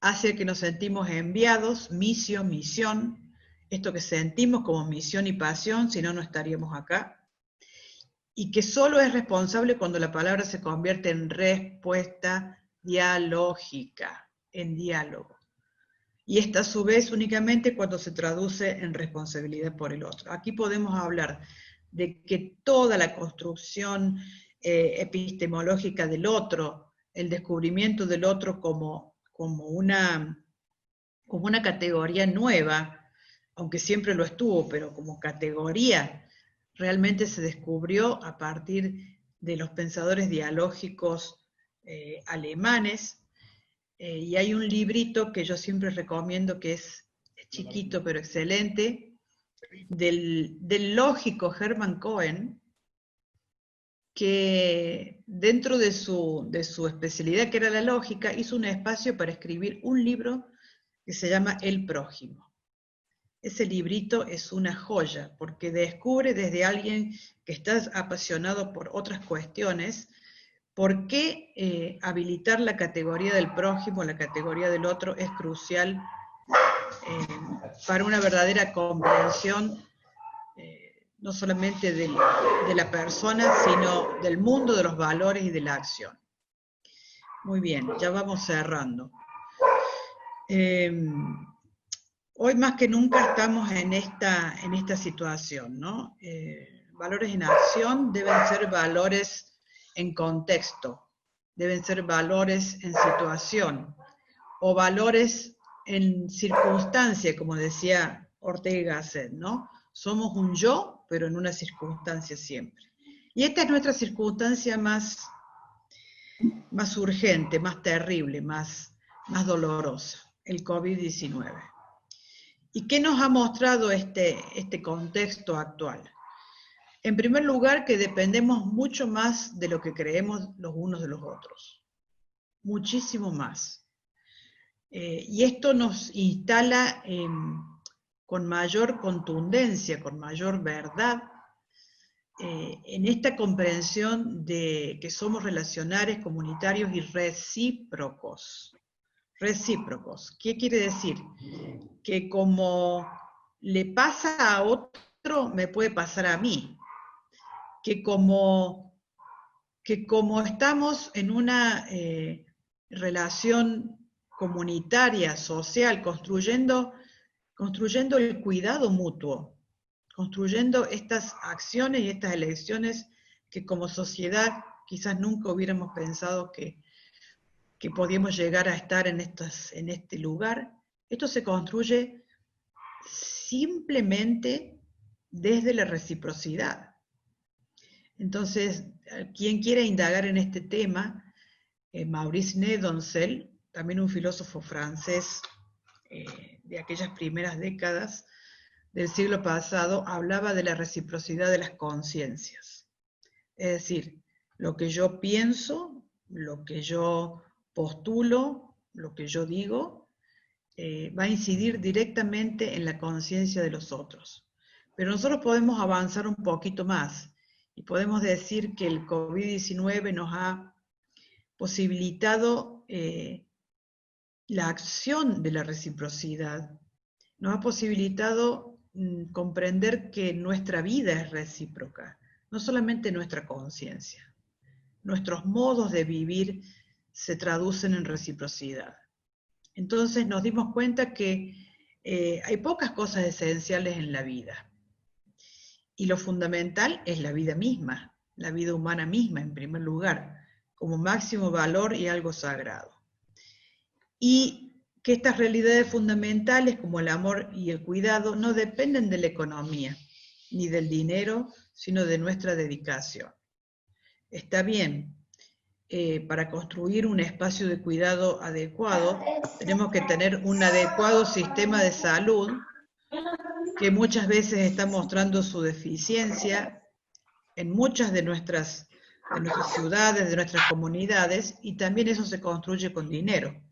hace que nos sentimos enviados, misión, esto que sentimos como misión y pasión, si no, no estaríamos acá, y que solo es responsable cuando la palabra se convierte en respuesta dialógica, en diálogo. Y esta a su vez únicamente cuando se traduce en responsabilidad por el otro. Aquí podemos hablar de que toda la construcción epistemológica del otro, el descubrimiento del otro como una categoría nueva, aunque siempre lo estuvo, pero como categoría, realmente se descubrió a partir de los pensadores dialógicos alemanes. Y hay un librito que yo siempre recomiendo, que es chiquito pero excelente, del lógico Hermann Cohen, que dentro de su especialidad, que era la lógica, hizo un espacio para escribir un libro que se llama El prójimo. Ese librito es una joya, porque descubre desde alguien que está apasionado por otras cuestiones, ¿por qué habilitar la categoría del prójimo, la categoría del otro, es crucial para una verdadera comprensión, no solamente de la persona, sino del mundo, de los valores y de la acción? Muy bien, ya vamos cerrando. Hoy más que nunca estamos en esta situación, ¿no? Valores en acción deben ser valores en contexto, deben ser valores en situación, o valores en circunstancia, como decía Ortega y Gasset, ¿no? Somos un yo, pero en una circunstancia siempre. Y esta es nuestra circunstancia más urgente, más terrible, más dolorosa, el COVID-19. ¿Y qué nos ha mostrado este contexto actual? En primer lugar, que dependemos mucho más de lo que creemos los unos de los otros. Muchísimo más. Y esto nos instala con mayor contundencia, con mayor verdad, en esta comprensión de que somos relacionales, comunitarios y recíprocos. Recíprocos. ¿Qué quiere decir? Que como le pasa a otro, me puede pasar a mí. Que como estamos en una relación comunitaria, social, construyendo el cuidado mutuo, construyendo estas acciones y estas elecciones que como sociedad quizás nunca hubiéramos pensado que podíamos llegar a estar en este lugar. Esto se construye simplemente desde la reciprocidad. Entonces, quien quiera indagar en este tema, Maurice Nedoncel, también un filósofo francés de aquellas primeras décadas del siglo pasado, hablaba de la reciprocidad de las conciencias. Es decir, lo que yo pienso, lo que yo postulo, lo que yo digo, va a incidir directamente en la conciencia de los otros. Pero nosotros podemos avanzar un poquito más y podemos decir que el COVID-19 nos ha posibilitado la acción de la reciprocidad, nos ha posibilitado comprender que nuestra vida es recíproca, no solamente nuestra conciencia. Nuestros modos de vivir se traducen en reciprocidad. Entonces nos dimos cuenta que hay pocas cosas esenciales en la vida. Y lo fundamental es la vida misma, la vida humana misma en primer lugar, como máximo valor y algo sagrado. Y que estas realidades fundamentales como el amor y el cuidado no dependen de la economía, ni del dinero, sino de nuestra dedicación. Está bien, para construir un espacio de cuidado adecuado, tenemos que tener un adecuado sistema de salud, que muchas veces está mostrando su deficiencia en muchas de nuestras ciudades, de nuestras comunidades, y también eso se construye con dinero.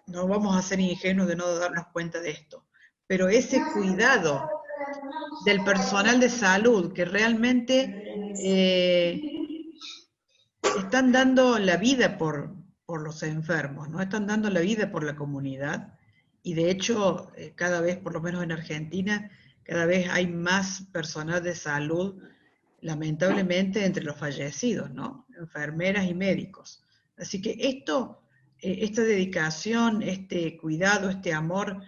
no vamos a ser ingenuos de no darnos cuenta de esto, pero ese cuidado del personal de salud que realmente están dando la vida por los enfermos, ¿no? Están dando la vida por la comunidad, y de hecho cada vez, por lo menos en Argentina, cada vez hay más personal de salud, lamentablemente, entre los fallecidos, ¿no? Enfermeras y médicos. Así que esta dedicación, este cuidado, este amor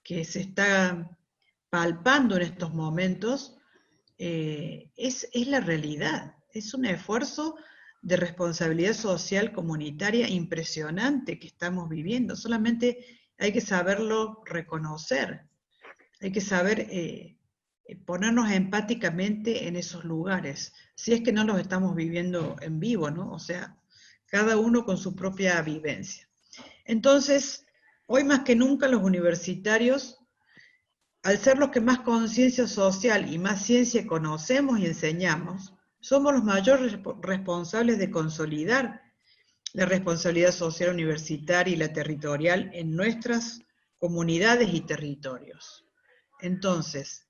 que se está palpando en estos momentos, es la realidad. Es un esfuerzo de responsabilidad social comunitaria impresionante que estamos viviendo. Solamente hay que saberlo reconocer, hay que saber ponernos empáticamente en esos lugares, si es que no los estamos viviendo en vivo, ¿no? O sea, cada uno con su propia vivencia. Entonces, hoy más que nunca los universitarios, al ser los que más conciencia social y más ciencia conocemos y enseñamos, somos los mayores responsables de consolidar la responsabilidad social universitaria y la territorial en nuestras comunidades y territorios. Entonces,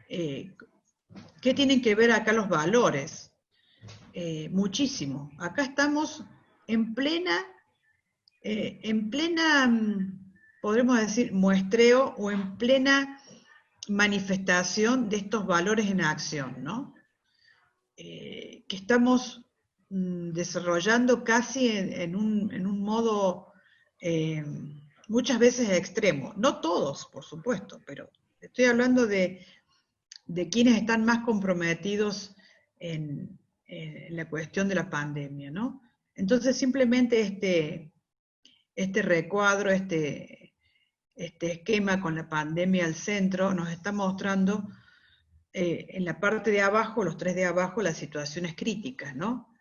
¿qué tienen que ver acá los valores? Muchísimo. Acá estamos en plena, podremos decir, muestreo o en plena manifestación de estos valores en acción, ¿no? Que estamos desarrollando casi en un modo muchas veces extremo. No todos, por supuesto, pero estoy hablando de quienes están más comprometidos en la cuestión de la pandemia, ¿no? Entonces simplemente este recuadro, este esquema con la pandemia al centro, nos está mostrando en la parte de abajo, los tres de abajo, las situaciones críticas, ¿no?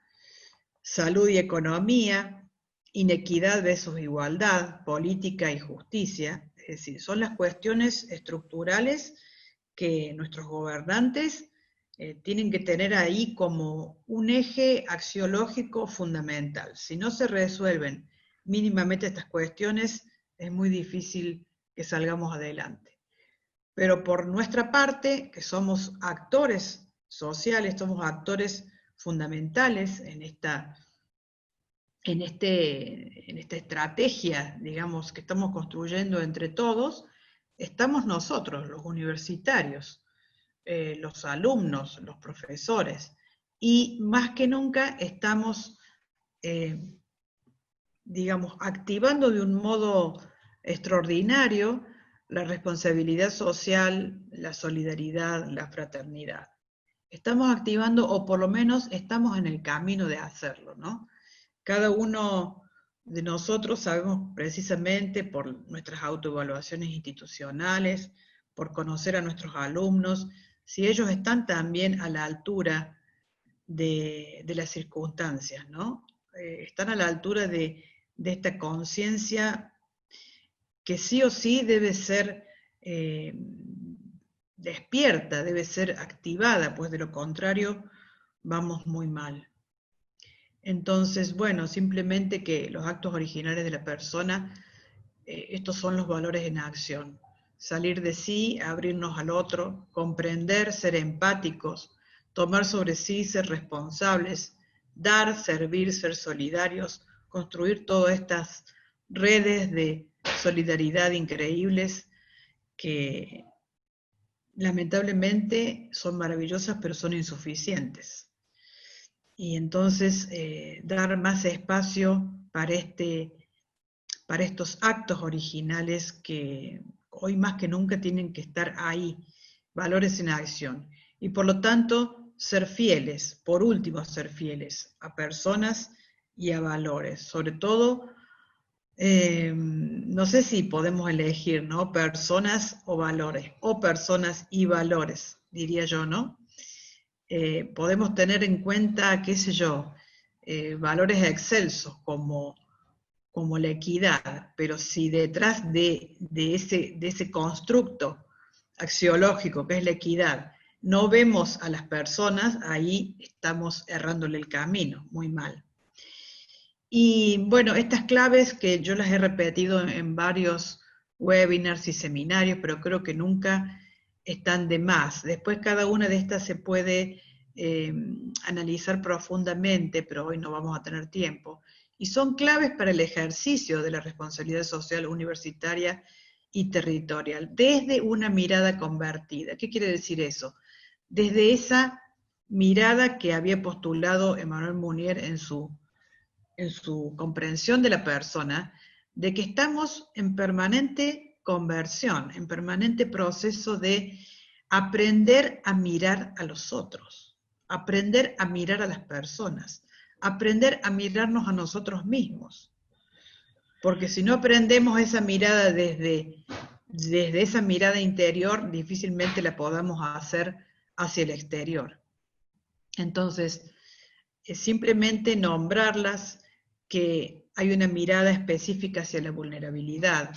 Salud y economía, inequidad versus igualdad, política y justicia, es decir, son las cuestiones estructurales que nuestros gobernantes tienen que tener ahí como un eje axiológico fundamental. Si no se resuelven mínimamente estas cuestiones, es muy difícil que salgamos adelante. Pero por nuestra parte, que somos actores sociales, somos actores fundamentales en esta estrategia, digamos, que estamos construyendo entre todos, estamos nosotros, los universitarios, los alumnos, los profesores, y más que nunca estamos, digamos, activando de un modo extraordinario la responsabilidad social, la solidaridad, la fraternidad. Estamos activando, o por lo menos estamos en el camino de hacerlo, ¿no? Cada uno de nosotros sabemos precisamente por nuestras autoevaluaciones institucionales, por conocer a nuestros alumnos, si ellos están también a la altura de las circunstancias, ¿no? Están a la altura de esta conciencia que sí o sí debe ser despierta, debe ser activada, pues de lo contrario vamos muy mal. Entonces, bueno, simplemente que los actos originales de la persona, estos son los valores en acción. Salir de sí, abrirnos al otro, comprender, ser empáticos, tomar sobre sí, ser responsables, dar, servir, ser solidarios, construir todas estas redes de solidaridad increíbles que lamentablemente son maravillosas, pero son insuficientes. Y entonces dar más espacio para estos actos originales que hoy más que nunca tienen que estar ahí, valores en acción. Y por lo tanto, ser fieles, por último, ser fieles a personas y a valores. Sobre todo, no sé si podemos elegir, ¿no? Personas o valores, o personas y valores, diría yo, ¿no? Podemos tener en cuenta, qué sé yo, valores excelsos como la equidad, pero si detrás de ese constructo axiológico que es la equidad, no vemos a las personas, ahí estamos errándole el camino, muy mal. Y bueno, estas claves que yo las he repetido en varios webinars y seminarios, pero creo que nunca están de más. Después cada una de estas se puede analizar profundamente, pero hoy no vamos a tener tiempo. Y son claves para el ejercicio de la responsabilidad social universitaria y territorial, desde una mirada convertida. ¿Qué quiere decir eso? Desde esa mirada que había postulado Emmanuel Mounier en su comprensión de la persona, de que estamos en permanente conversión, en permanente proceso de aprender a mirar a los otros, aprender a mirar a las personas, aprender a mirarnos a nosotros mismos. Porque si no aprendemos esa mirada desde esa mirada interior, difícilmente la podamos hacer hacia el exterior. Entonces, simplemente nombrarlas, que hay una mirada específica hacia la vulnerabilidad,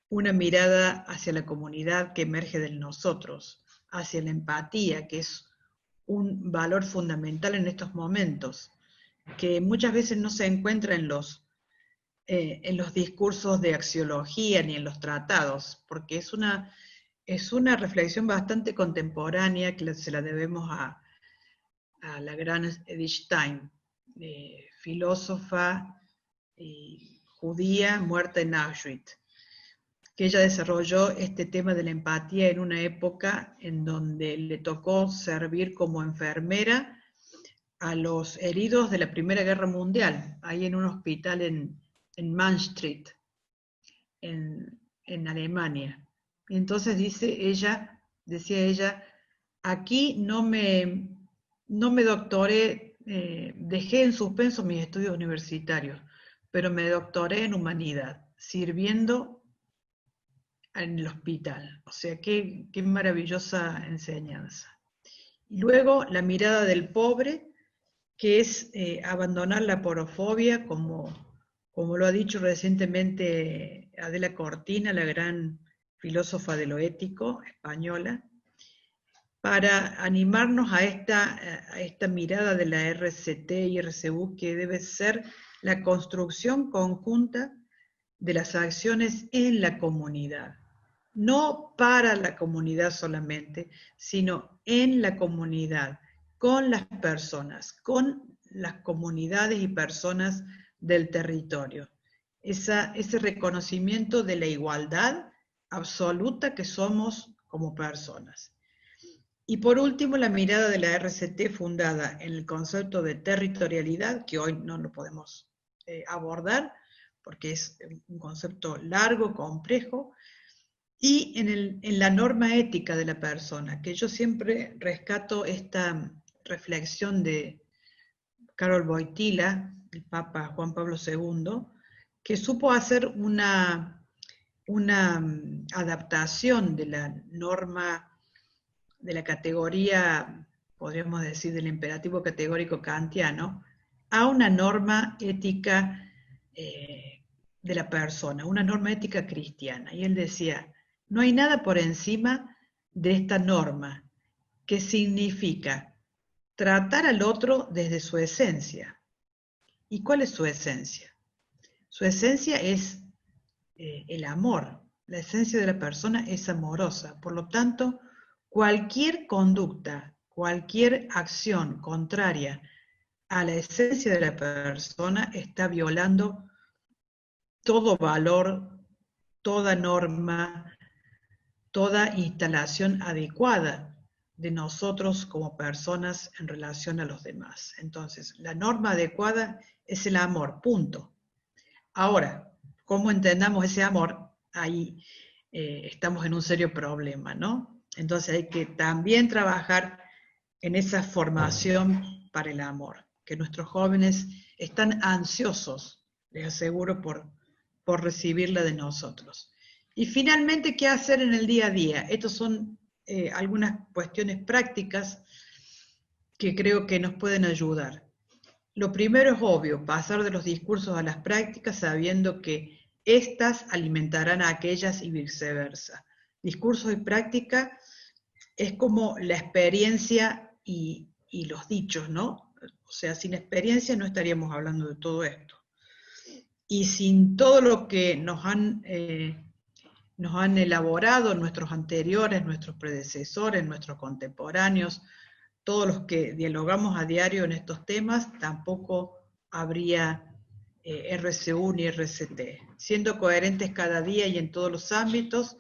una mirada hacia la comunidad que emerge de nosotros, hacia la empatía, que es un valor fundamental en estos momentos, que muchas veces no se encuentra en los discursos de axiología ni en los tratados, porque es una reflexión bastante contemporánea que se la debemos a la gran Edith Stein, filósofa judía muerta en Auschwitz, que ella desarrolló este tema de la empatía en una época en donde le tocó servir como enfermera a los heridos de la Primera Guerra Mundial, ahí en un hospital en Manstreet, en Alemania. Y entonces decía ella, aquí no me doctoré, dejé en suspenso mis estudios universitarios, pero me doctoré en humanidad, sirviendo en el hospital. O sea, qué maravillosa enseñanza. Y luego la mirada del pobre, que es abandonar la porofobia, como lo ha dicho recientemente Adela Cortina, la gran filósofa de lo ético española, para animarnos a esta mirada de la RCT y RCU, que debe ser la construcción conjunta de las acciones en la comunidad. No para la comunidad solamente, sino en la comunidad, con las personas, con las comunidades y personas del territorio. Ese reconocimiento de la igualdad absoluta que somos como personas. Y por último, la mirada de la RCT fundada en el concepto de territorialidad, que hoy no lo podemos abordar, porque es un concepto largo, complejo, y en la norma ética de la persona, que yo siempre rescato esta reflexión de Karol Wojtyla, el Papa Juan Pablo II, que supo hacer una adaptación de la norma de la categoría, podríamos decir, del imperativo categórico kantiano, a una norma ética de la persona, una norma ética cristiana. Y él decía, no hay nada por encima de esta norma, que significa tratar al otro desde su esencia. ¿Y cuál es su esencia? Su esencia es el amor. La esencia de la persona es amorosa. Por lo tanto, cualquier conducta, cualquier acción contraria a la esencia de la persona está violando todo valor, toda norma, toda instalación adecuada de nosotros como personas en relación a los demás. Entonces, la norma adecuada es el amor, punto. Ahora, ¿cómo entendamos ese amor? Ahí estamos en un serio problema, ¿no? Entonces hay que también trabajar en esa formación para el amor, que nuestros jóvenes están ansiosos, les aseguro, por recibirla de nosotros. Y finalmente, ¿qué hacer en el día a día? Estas son algunas cuestiones prácticas que creo que nos pueden ayudar. Lo primero es obvio, pasar de los discursos a las prácticas sabiendo que éstas alimentarán a aquellas y viceversa. Discursos y práctica es como la experiencia y los dichos, ¿no? O sea, sin experiencia no estaríamos hablando de todo esto. y sin todo lo que nos han elaborado nuestros anteriores, nuestros predecesores, nuestros contemporáneos, todos los que dialogamos a diario en estos temas, tampoco habría RCU ni RCT. Siendo coherentes cada día y en todos los ámbitos,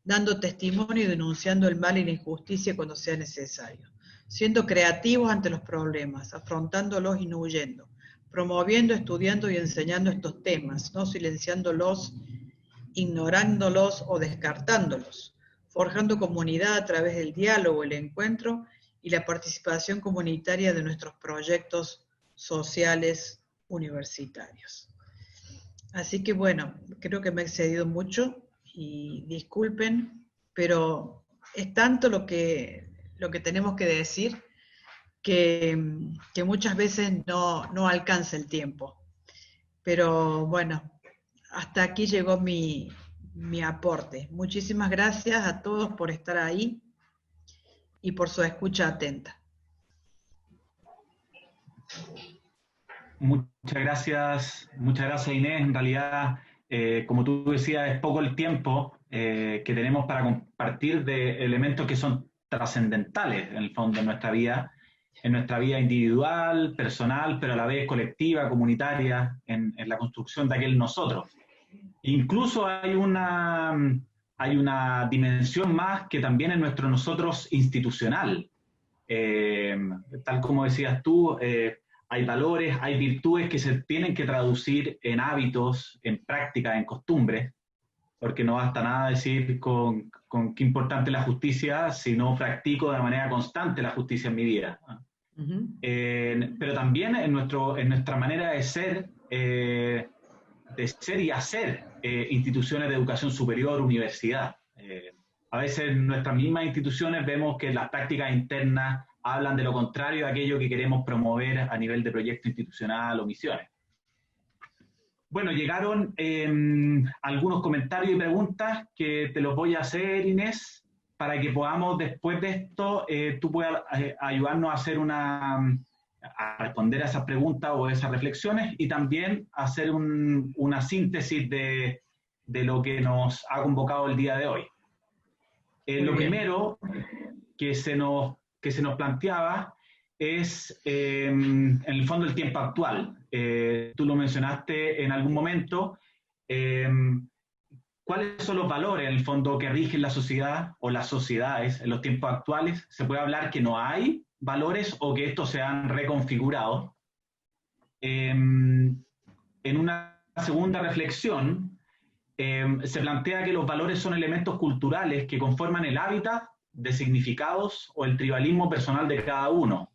dando testimonio y denunciando el mal y la injusticia cuando sea necesario. Siendo creativos ante los problemas, afrontándolos y no huyendo. Promoviendo, estudiando y enseñando estos temas, no silenciándolos, ignorándolos o descartándolos. Forjando comunidad a través del diálogo, el encuentro y la participación comunitaria de nuestros proyectos sociales universitarios. Así que bueno, creo que me he excedido mucho y disculpen, pero es tanto lo que tenemos que decir que muchas veces no alcanza el tiempo. Pero bueno, hasta aquí llegó mi aporte. Muchísimas gracias a todos por estar ahí y por su escucha atenta. Muchas gracias Inés. En realidad, como tú decías, es poco el tiempo que tenemos para compartir de elementos que son trascendentales en el fondo de nuestra vida individual, personal, pero a la vez colectiva, comunitaria, en la construcción de aquel nosotros. Incluso hay una dimensión más que también es nuestro nosotros institucional. Tal como decías tú, hay valores, hay virtudes que se tienen que traducir en hábitos, en prácticas, en costumbres, porque no basta nada decir con qué importante es la justicia si no practico de manera constante la justicia en mi vida. Pero también en nuestra manera de ser y hacer instituciones de educación superior, universidad. A veces en nuestras mismas instituciones vemos que las prácticas internas hablan de lo contrario de aquello que queremos promover a nivel de proyecto institucional o misiones. Bueno, llegaron algunos comentarios y preguntas que te los voy a hacer, Inés, para que podamos, después de esto, tú puedas ayudarnos a hacer a responder a esas preguntas o esas reflexiones y también hacer una síntesis de lo que nos ha convocado el día de hoy. Lo primero que se nos planteaba es, en el fondo, el tiempo actual. Tú lo mencionaste en algún momento. ¿Cuáles son los valores, en el fondo, que rigen la sociedad o las sociedades en los tiempos actuales? ¿Se puede hablar que no hay valores o que estos se han reconfigurado? En una segunda reflexión, se plantea que los valores son elementos culturales que conforman el hábitat de significados o el tribalismo personal de cada uno.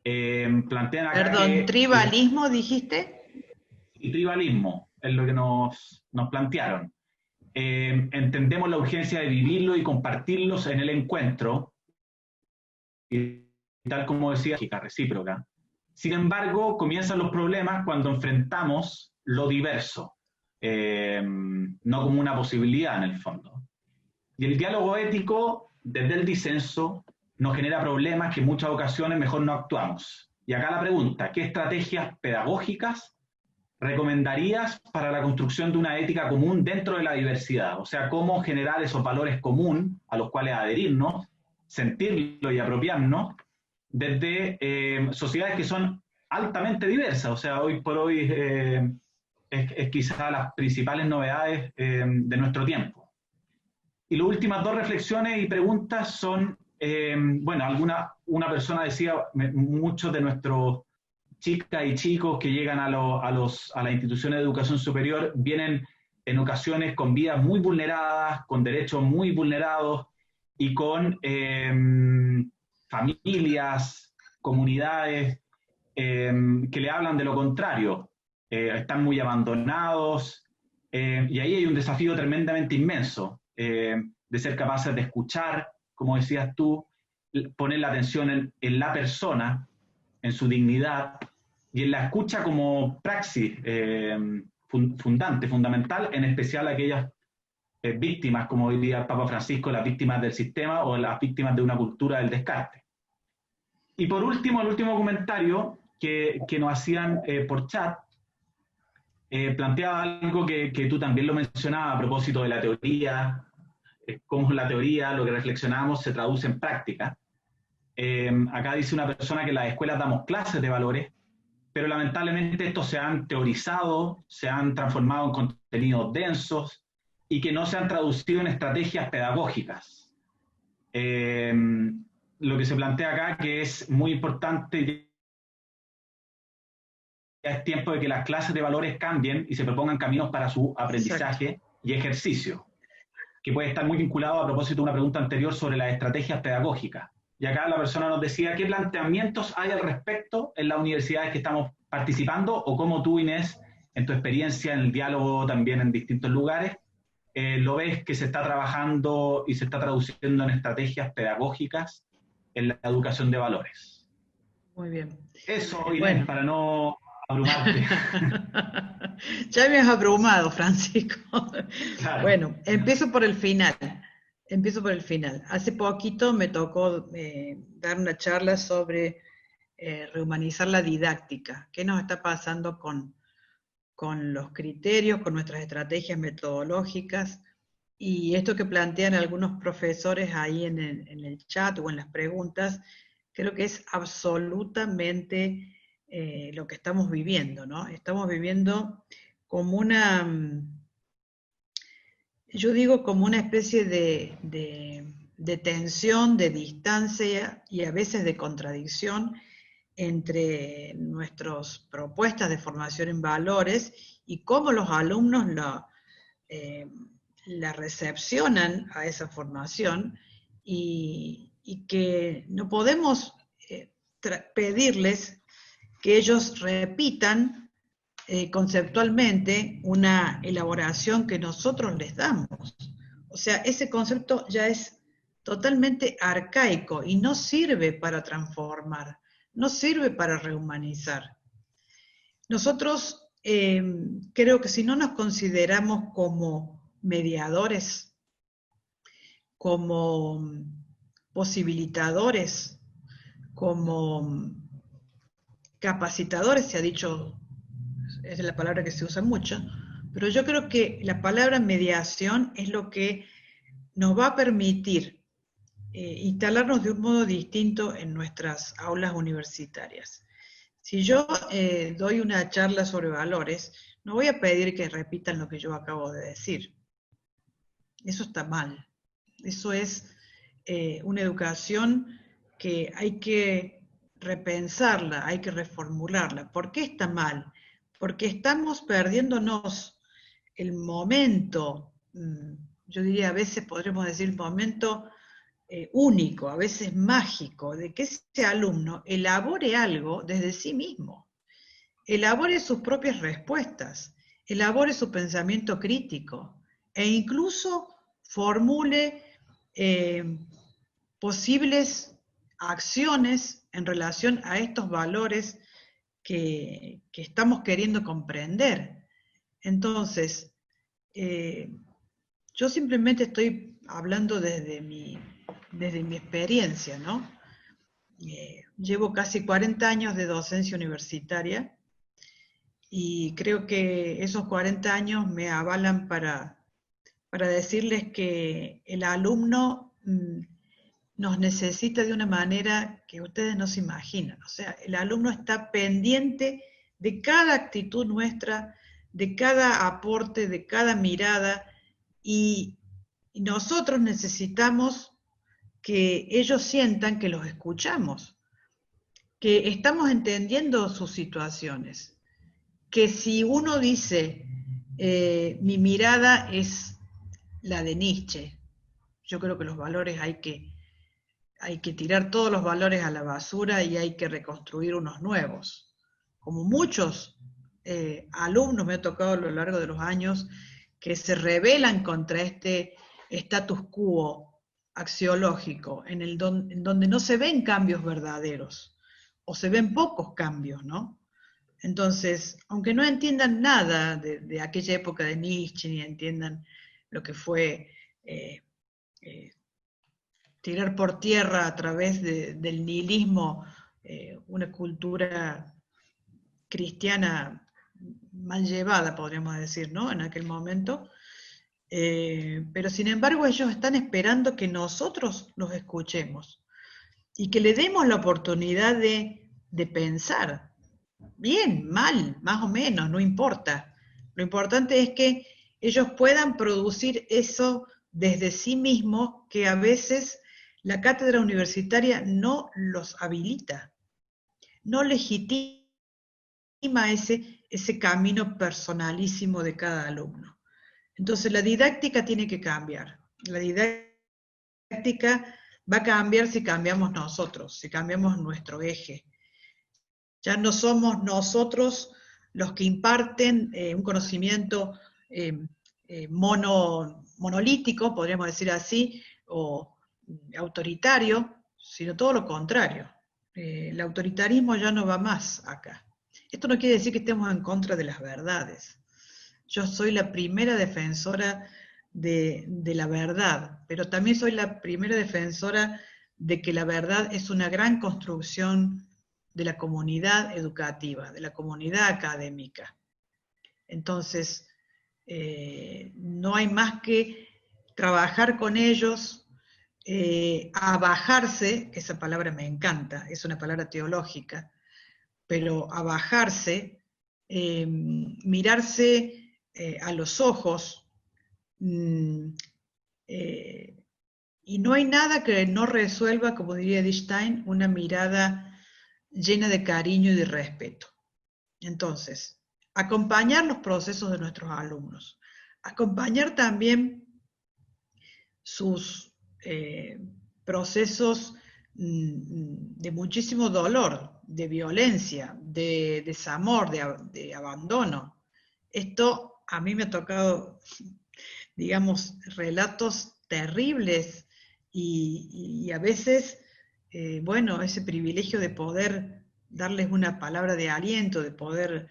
Plantean acá Perdón, ¿tribalismo dijiste? Y tribalismo es lo que nos plantearon. Entendemos la urgencia de vivirlo y compartirlos en el encuentro, y tal como decía, recíproca. Sin embargo, comienzan los problemas cuando enfrentamos lo diverso, no como una posibilidad en el fondo. Y el diálogo ético, desde el disenso, nos genera problemas que en muchas ocasiones mejor no actuamos. Y acá la pregunta, ¿qué estrategias pedagógicas recomendarías para la construcción de una ética común dentro de la diversidad? O sea, ¿cómo generar esos valores comunes a los cuales adherirnos, sentirlo y apropiarnos desde sociedades que son altamente diversas? O sea, hoy por hoy es quizá las principales novedades de nuestro tiempo. Y las últimas dos reflexiones y preguntas son, una persona decía, muchos de nuestros chicas y chicos que llegan a las instituciones de educación superior vienen en ocasiones con vidas muy vulneradas, con derechos muy vulnerados y con familias, comunidades que le hablan de lo contrario. Están muy abandonados y ahí hay un desafío tremendamente inmenso de ser capaces de escuchar, como decías tú, poner la atención en la persona, en su dignidad, y en la escucha como praxis fundamental, en especial aquellas víctimas, como diría el Papa Francisco, las víctimas del sistema o las víctimas de una cultura del descarte. Y por último, el último comentario que nos hacían por chat, planteaba algo que tú también lo mencionabas a propósito de la teoría, cómo la teoría, lo que reflexionamos, se traduce en práctica. Acá dice una persona que en las escuelas damos clases de valores, pero lamentablemente estos se han teorizado, se han transformado en contenidos densos y que no se han traducido en estrategias pedagógicas. Lo que se plantea acá, que es muy importante, ya es tiempo de que las clases de valores cambien y se propongan caminos para su aprendizaje. Exacto. Y ejercicio, que puede estar muy vinculado a propósito de una pregunta anterior sobre las estrategias pedagógicas. Y acá la persona nos decía, ¿qué planteamientos hay al respecto en las universidades que estamos participando? O cómo tú, Inés, en tu experiencia en el diálogo también en distintos lugares, lo ves que se está trabajando y se está traduciendo en estrategias pedagógicas en la educación de valores. Muy bien. Eso, Inés, bueno, para no abrumarte. Ya me has abrumado, Francisco. Claro. Bueno, empiezo por el final. Hace poquito me tocó dar una charla sobre rehumanizar la didáctica. ¿Qué nos está pasando con los criterios, con nuestras estrategias metodológicas? Y esto que plantean algunos profesores ahí en el chat o en las preguntas, creo que es absolutamente lo que estamos viviendo, ¿no? Estamos viviendo como una, yo digo como una especie de tensión, de distancia y a veces de contradicción entre nuestras propuestas de formación en valores y cómo los alumnos la recepcionan a esa formación y que no podemos pedirles que ellos repitan conceptualmente una elaboración que nosotros les damos. O sea, ese concepto ya es totalmente arcaico y no sirve para transformar, no sirve para rehumanizar. Nosotros creo que si no nos consideramos como mediadores, como posibilitadores, como capacitadores, se ha dicho, es la palabra que se usa mucho, pero yo creo que la palabra mediación es lo que nos va a permitir instalarnos de un modo distinto en nuestras aulas universitarias. Si yo doy una charla sobre valores, no voy a pedir que repitan lo que yo acabo de decir. Eso está mal. Eso es una educación que hay que repensarla, hay que reformularla. ¿Por qué está mal? Porque estamos perdiéndonos el momento, yo diría a veces podremos decir momento único, a veces mágico, de que ese alumno elabore algo desde sí mismo, elabore sus propias respuestas, elabore su pensamiento crítico e incluso formule posibles acciones en relación a estos valores que estamos queriendo comprender. Entonces, yo simplemente estoy hablando desde mi experiencia, ¿no? Llevo casi 40 años de docencia universitaria y creo que esos 40 años me avalan para decirles que el alumno nos necesita de una manera que ustedes no se imaginan. O sea, el alumno está pendiente de cada actitud nuestra, de cada aporte, de cada mirada, y nosotros necesitamos que ellos sientan que los escuchamos, que estamos entendiendo sus situaciones, que si uno dice, mi mirada es la de Nietzsche, yo creo que los valores hay que tirar todos los valores a la basura y hay que reconstruir unos nuevos. Como muchos alumnos me ha tocado a lo largo de los años que se rebelan contra este status quo axiológico, en donde no se ven cambios verdaderos, o se ven pocos cambios, ¿no? Entonces, aunque no entiendan nada de aquella época de Nietzsche, ni entiendan lo que fue tirar por tierra a través del nihilismo una cultura cristiana mal llevada, podríamos decir, ¿no? En aquel momento. Pero sin embargo ellos están esperando que nosotros los escuchemos y que le demos la oportunidad de pensar. Bien, mal, más o menos, no importa. Lo importante es que ellos puedan producir eso desde sí mismos, que a veces la cátedra universitaria no los habilita, no legitima ese camino personalísimo de cada alumno. Entonces la didáctica tiene que cambiar. La didáctica va a cambiar si cambiamos nosotros, si cambiamos nuestro eje. Ya no somos nosotros los que imparten un conocimiento monolítico, podríamos decir así, o autoritario, sino todo lo contrario. El autoritarismo ya no va más acá. Esto no quiere decir que estemos en contra de las verdades. Yo soy la primera defensora de la verdad, pero también soy la primera defensora de que la verdad es una gran construcción de la comunidad educativa, de la comunidad académica. Entonces, no hay más que trabajar con ellos, abajarse, que esa palabra me encanta, es una palabra teológica, pero abajarse, mirarse a los ojos, y no hay nada que no resuelva, como diría Einstein, una mirada llena de cariño y de respeto. Entonces, acompañar los procesos de nuestros alumnos, acompañar también sus procesos de muchísimo dolor, de violencia, de desamor, de abandono. Esto a mí me ha tocado, digamos, relatos terribles y a veces, bueno, ese privilegio de poder darles una palabra de aliento, de poder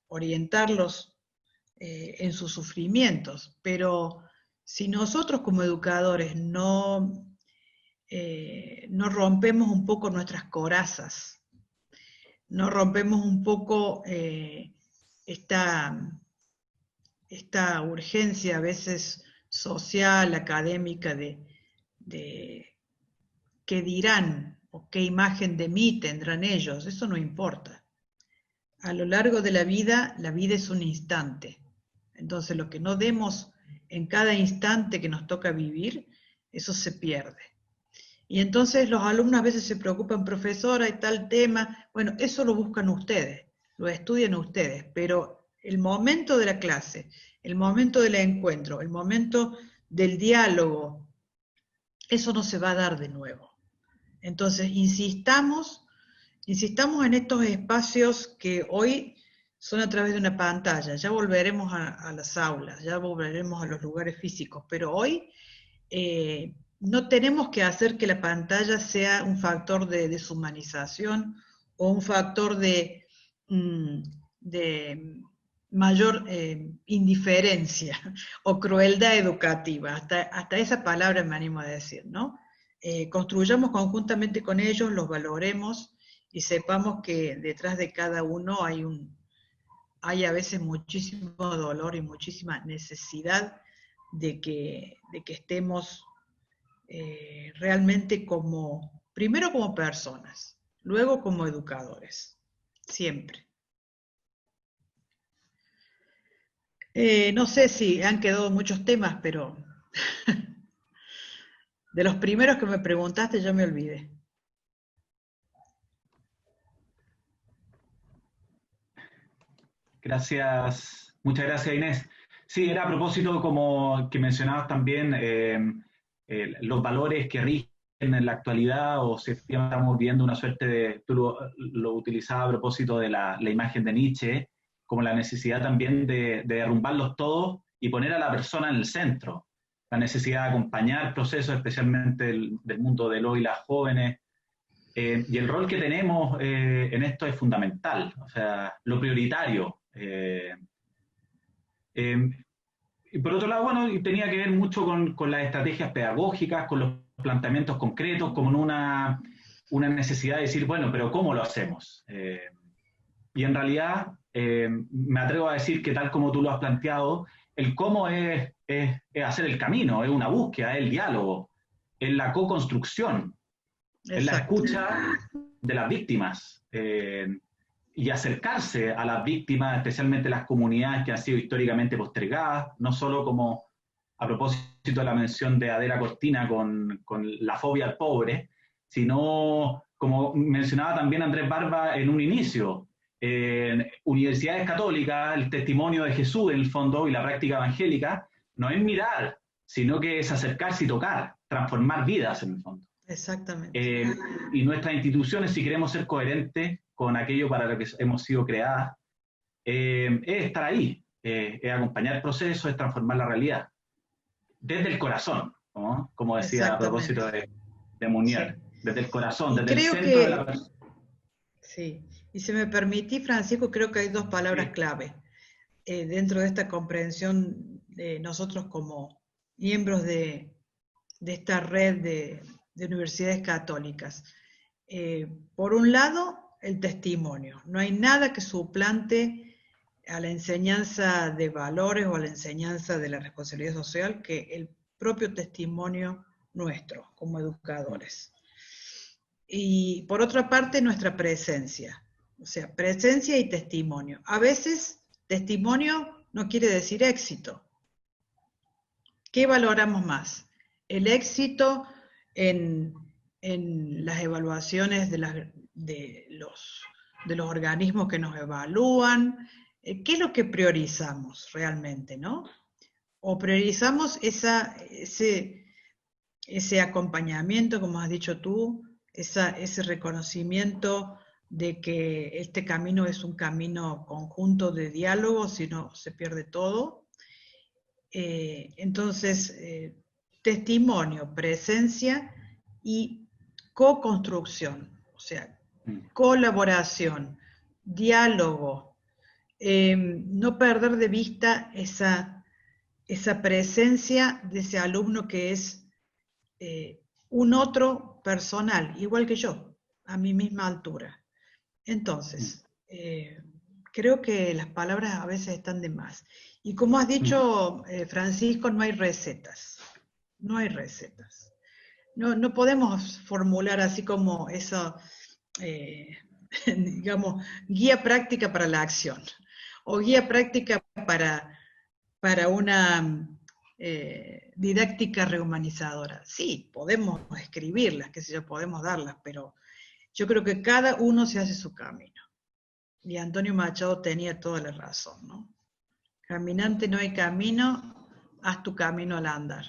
orientarlos en sus sufrimientos. Pero si nosotros como educadores no rompemos un poco nuestras corazas, no rompemos un poco esta urgencia a veces social, académica, de qué dirán o qué imagen de mí tendrán ellos, eso no importa. A lo largo de la vida es un instante. Entonces lo que no demos en cada instante que nos toca vivir, eso se pierde. Y entonces los alumnos a veces se preocupan, profesora, hay tal tema. Bueno, eso lo buscan ustedes, lo estudian ustedes, pero el momento de la clase, el momento del encuentro, el momento del diálogo, eso no se va a dar de nuevo. Entonces, insistamos en estos espacios que hoy son a través de una pantalla. Ya volveremos a las aulas, ya volveremos a los lugares físicos, pero hoy no tenemos que hacer que la pantalla sea un factor de deshumanización o un factor de mayor indiferencia o crueldad educativa, hasta esa palabra me animo a decir, ¿no? Construyamos conjuntamente con ellos, los valoremos y sepamos que detrás de cada uno hay a veces muchísimo dolor y muchísima necesidad de que estemos realmente primero como personas, luego como educadores, siempre. No sé si han quedado muchos temas, pero de los primeros que me preguntaste ya me olvidé. Gracias, muchas gracias Inés. Sí, era a propósito como que mencionabas también los valores que rigen en la actualidad, o si estamos viendo una suerte de, tú lo utilizabas a propósito de la imagen de Nietzsche, como la necesidad también de derrumbarlos todos y poner a la persona en el centro, la necesidad de acompañar procesos, especialmente del mundo de hoy, las jóvenes, y el rol que tenemos en esto es fundamental, o sea, lo prioritario. Y por otro lado, bueno, tenía que ver mucho con las estrategias pedagógicas, con los planteamientos concretos, como una necesidad de decir, bueno, pero ¿cómo lo hacemos? y en realidad me atrevo a decir que tal como tú lo has planteado, el cómo es hacer el camino, es una búsqueda, es el diálogo, es la co-construcción, es la Exacto. escucha de las víctimas y acercarse a las víctimas, especialmente las comunidades que han sido históricamente postergadas, no solo como a propósito de la mención de Adela Cortina con la fobia al pobre, sino como mencionaba también Andrés Barba en un inicio, universidades católicas, el testimonio de Jesús en el fondo y la práctica evangélica, no es mirar, sino que es acercarse y tocar, transformar vidas en el fondo. Exactamente. Y nuestras instituciones, si queremos ser coherentes con aquello para lo que hemos sido creadas, es estar ahí, es acompañar el proceso, es transformar la realidad. Desde el corazón, ¿no? Como decía a propósito de Munier, sí. Desde el corazón, desde el centro de la persona. Sí, y si me permitís, Francisco, creo que hay dos palabras clave dentro de esta comprensión de nosotros como miembros de esta red de universidades católicas. Por un lado, el testimonio. No hay nada que suplante a la enseñanza de valores o a la enseñanza de la responsabilidad social que el propio testimonio nuestro como educadores. Y por otra parte, nuestra presencia. O sea, presencia y testimonio. A veces, testimonio no quiere decir éxito. ¿Qué valoramos más? El éxito en las evaluaciones de los organismos que nos evalúan. ¿Qué es lo que priorizamos realmente, no? O priorizamos ese acompañamiento, como has dicho tú, ese reconocimiento de que este camino es un camino conjunto de diálogo, si no se pierde todo. Entonces, testimonio, presencia y co-construcción, o sea, colaboración, diálogo, no perder de vista esa presencia de ese alumno que es un otro personal, igual que yo, a mi misma altura. Entonces, creo que las palabras a veces están de más. Y como has dicho, Francisco, no hay recetas. No hay recetas. No podemos formular así como eso, digamos, guía práctica para la acción. O guía práctica para una didáctica rehumanizadora. Sí, podemos escribirlas, qué sé yo, podemos darlas, pero yo creo que cada uno se hace su camino. Y Antonio Machado tenía toda la razón, ¿no? Caminante no hay camino, haz tu camino al andar.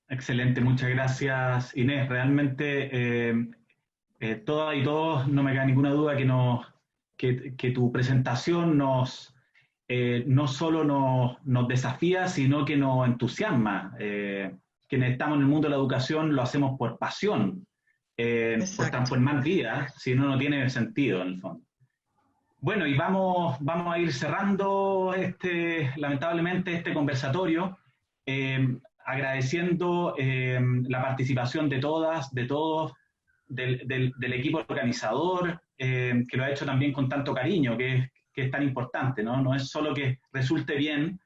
Excelente, muchas gracias, Inés. Realmente todas y todos, no me queda ninguna duda que tu presentación no solo nos desafía, sino que nos entusiasma. Quienes estamos en el mundo de la educación lo hacemos por pasión, por transformar vidas, si no, no tiene sentido en el fondo. Bueno, y vamos a ir cerrando lamentablemente este conversatorio, agradeciendo la participación de todas, de todos, del equipo organizador, que lo ha hecho también con tanto cariño, que es tan importante, ¿no? No es solo que resulte bien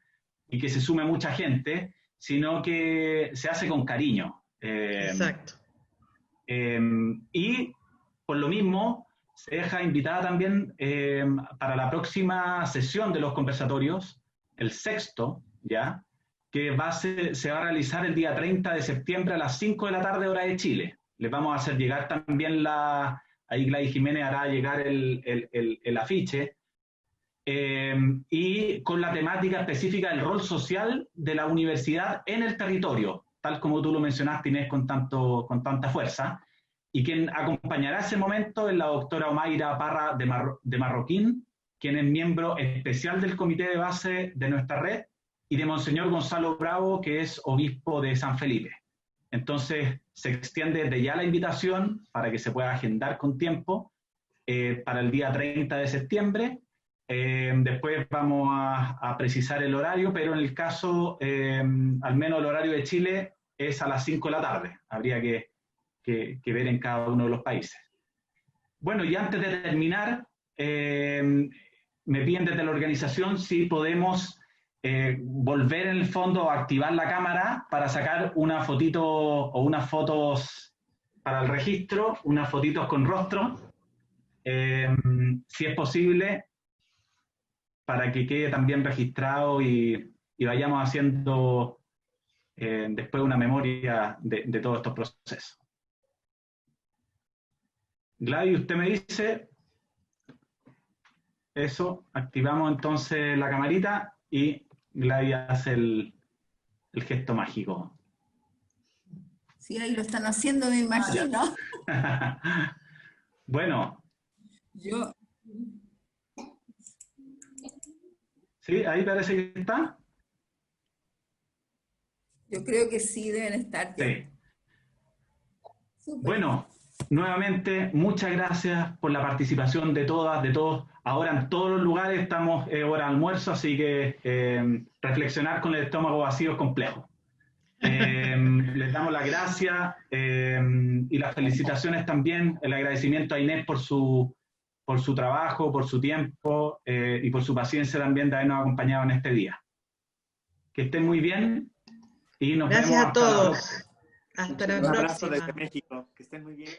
y que se sume mucha gente, sino que se hace con cariño. Exacto. Y por lo mismo, se deja invitada también para la próxima sesión de los conversatorios, el sexto, ¿ya? Que se va a realizar el día 30 de septiembre a las 5 de la tarde, hora de Chile. Les vamos a hacer llegar también ahí Gladys Jiménez hará llegar el afiche, y con la temática específica del rol social de la universidad en el territorio, tal como tú lo mencionaste, Inés, con tanta fuerza. Y quien acompañará ese momento es la doctora Omaira Parra de Marroquín, quien es miembro especial del comité de base de nuestra red, y de Monseñor Gonzalo Bravo, que es obispo de San Felipe. Entonces, se extiende desde ya la invitación para que se pueda agendar con tiempo para el día 30 de septiembre. Después vamos a precisar el horario, pero en el caso, al menos el horario de Chile, es a las 5 de la tarde. Habría que ver en cada uno de los países. Bueno, y antes de terminar, me piden desde la organización si podemos volver en el fondo a activar la cámara para sacar una fotito o unas fotos para el registro, unas fotitos con rostro, si es posible, para que quede también registrado y vayamos haciendo después una memoria de todos estos procesos. Gladys, usted me dice, eso, activamos entonces la camarita y Gladys hace el gesto mágico. Sí, ahí lo están haciendo, me imagino. Bueno. Yo. Sí, ahí parece que está. Yo creo que sí, deben estar ya. Sí. Súper. Bueno, nuevamente, muchas gracias por la participación de todas, de todos. Ahora en todos los lugares estamos hora de almuerzo, así que reflexionar con el estómago vacío es complejo. Les damos las gracias y las felicitaciones también, el agradecimiento a Inés por su trabajo, por su tiempo y por su paciencia también de habernos acompañado en este día. Que estén muy bien y nos vemos. Gracias a todos. Hasta la próxima. Un abrazo desde México. Que estén muy bien.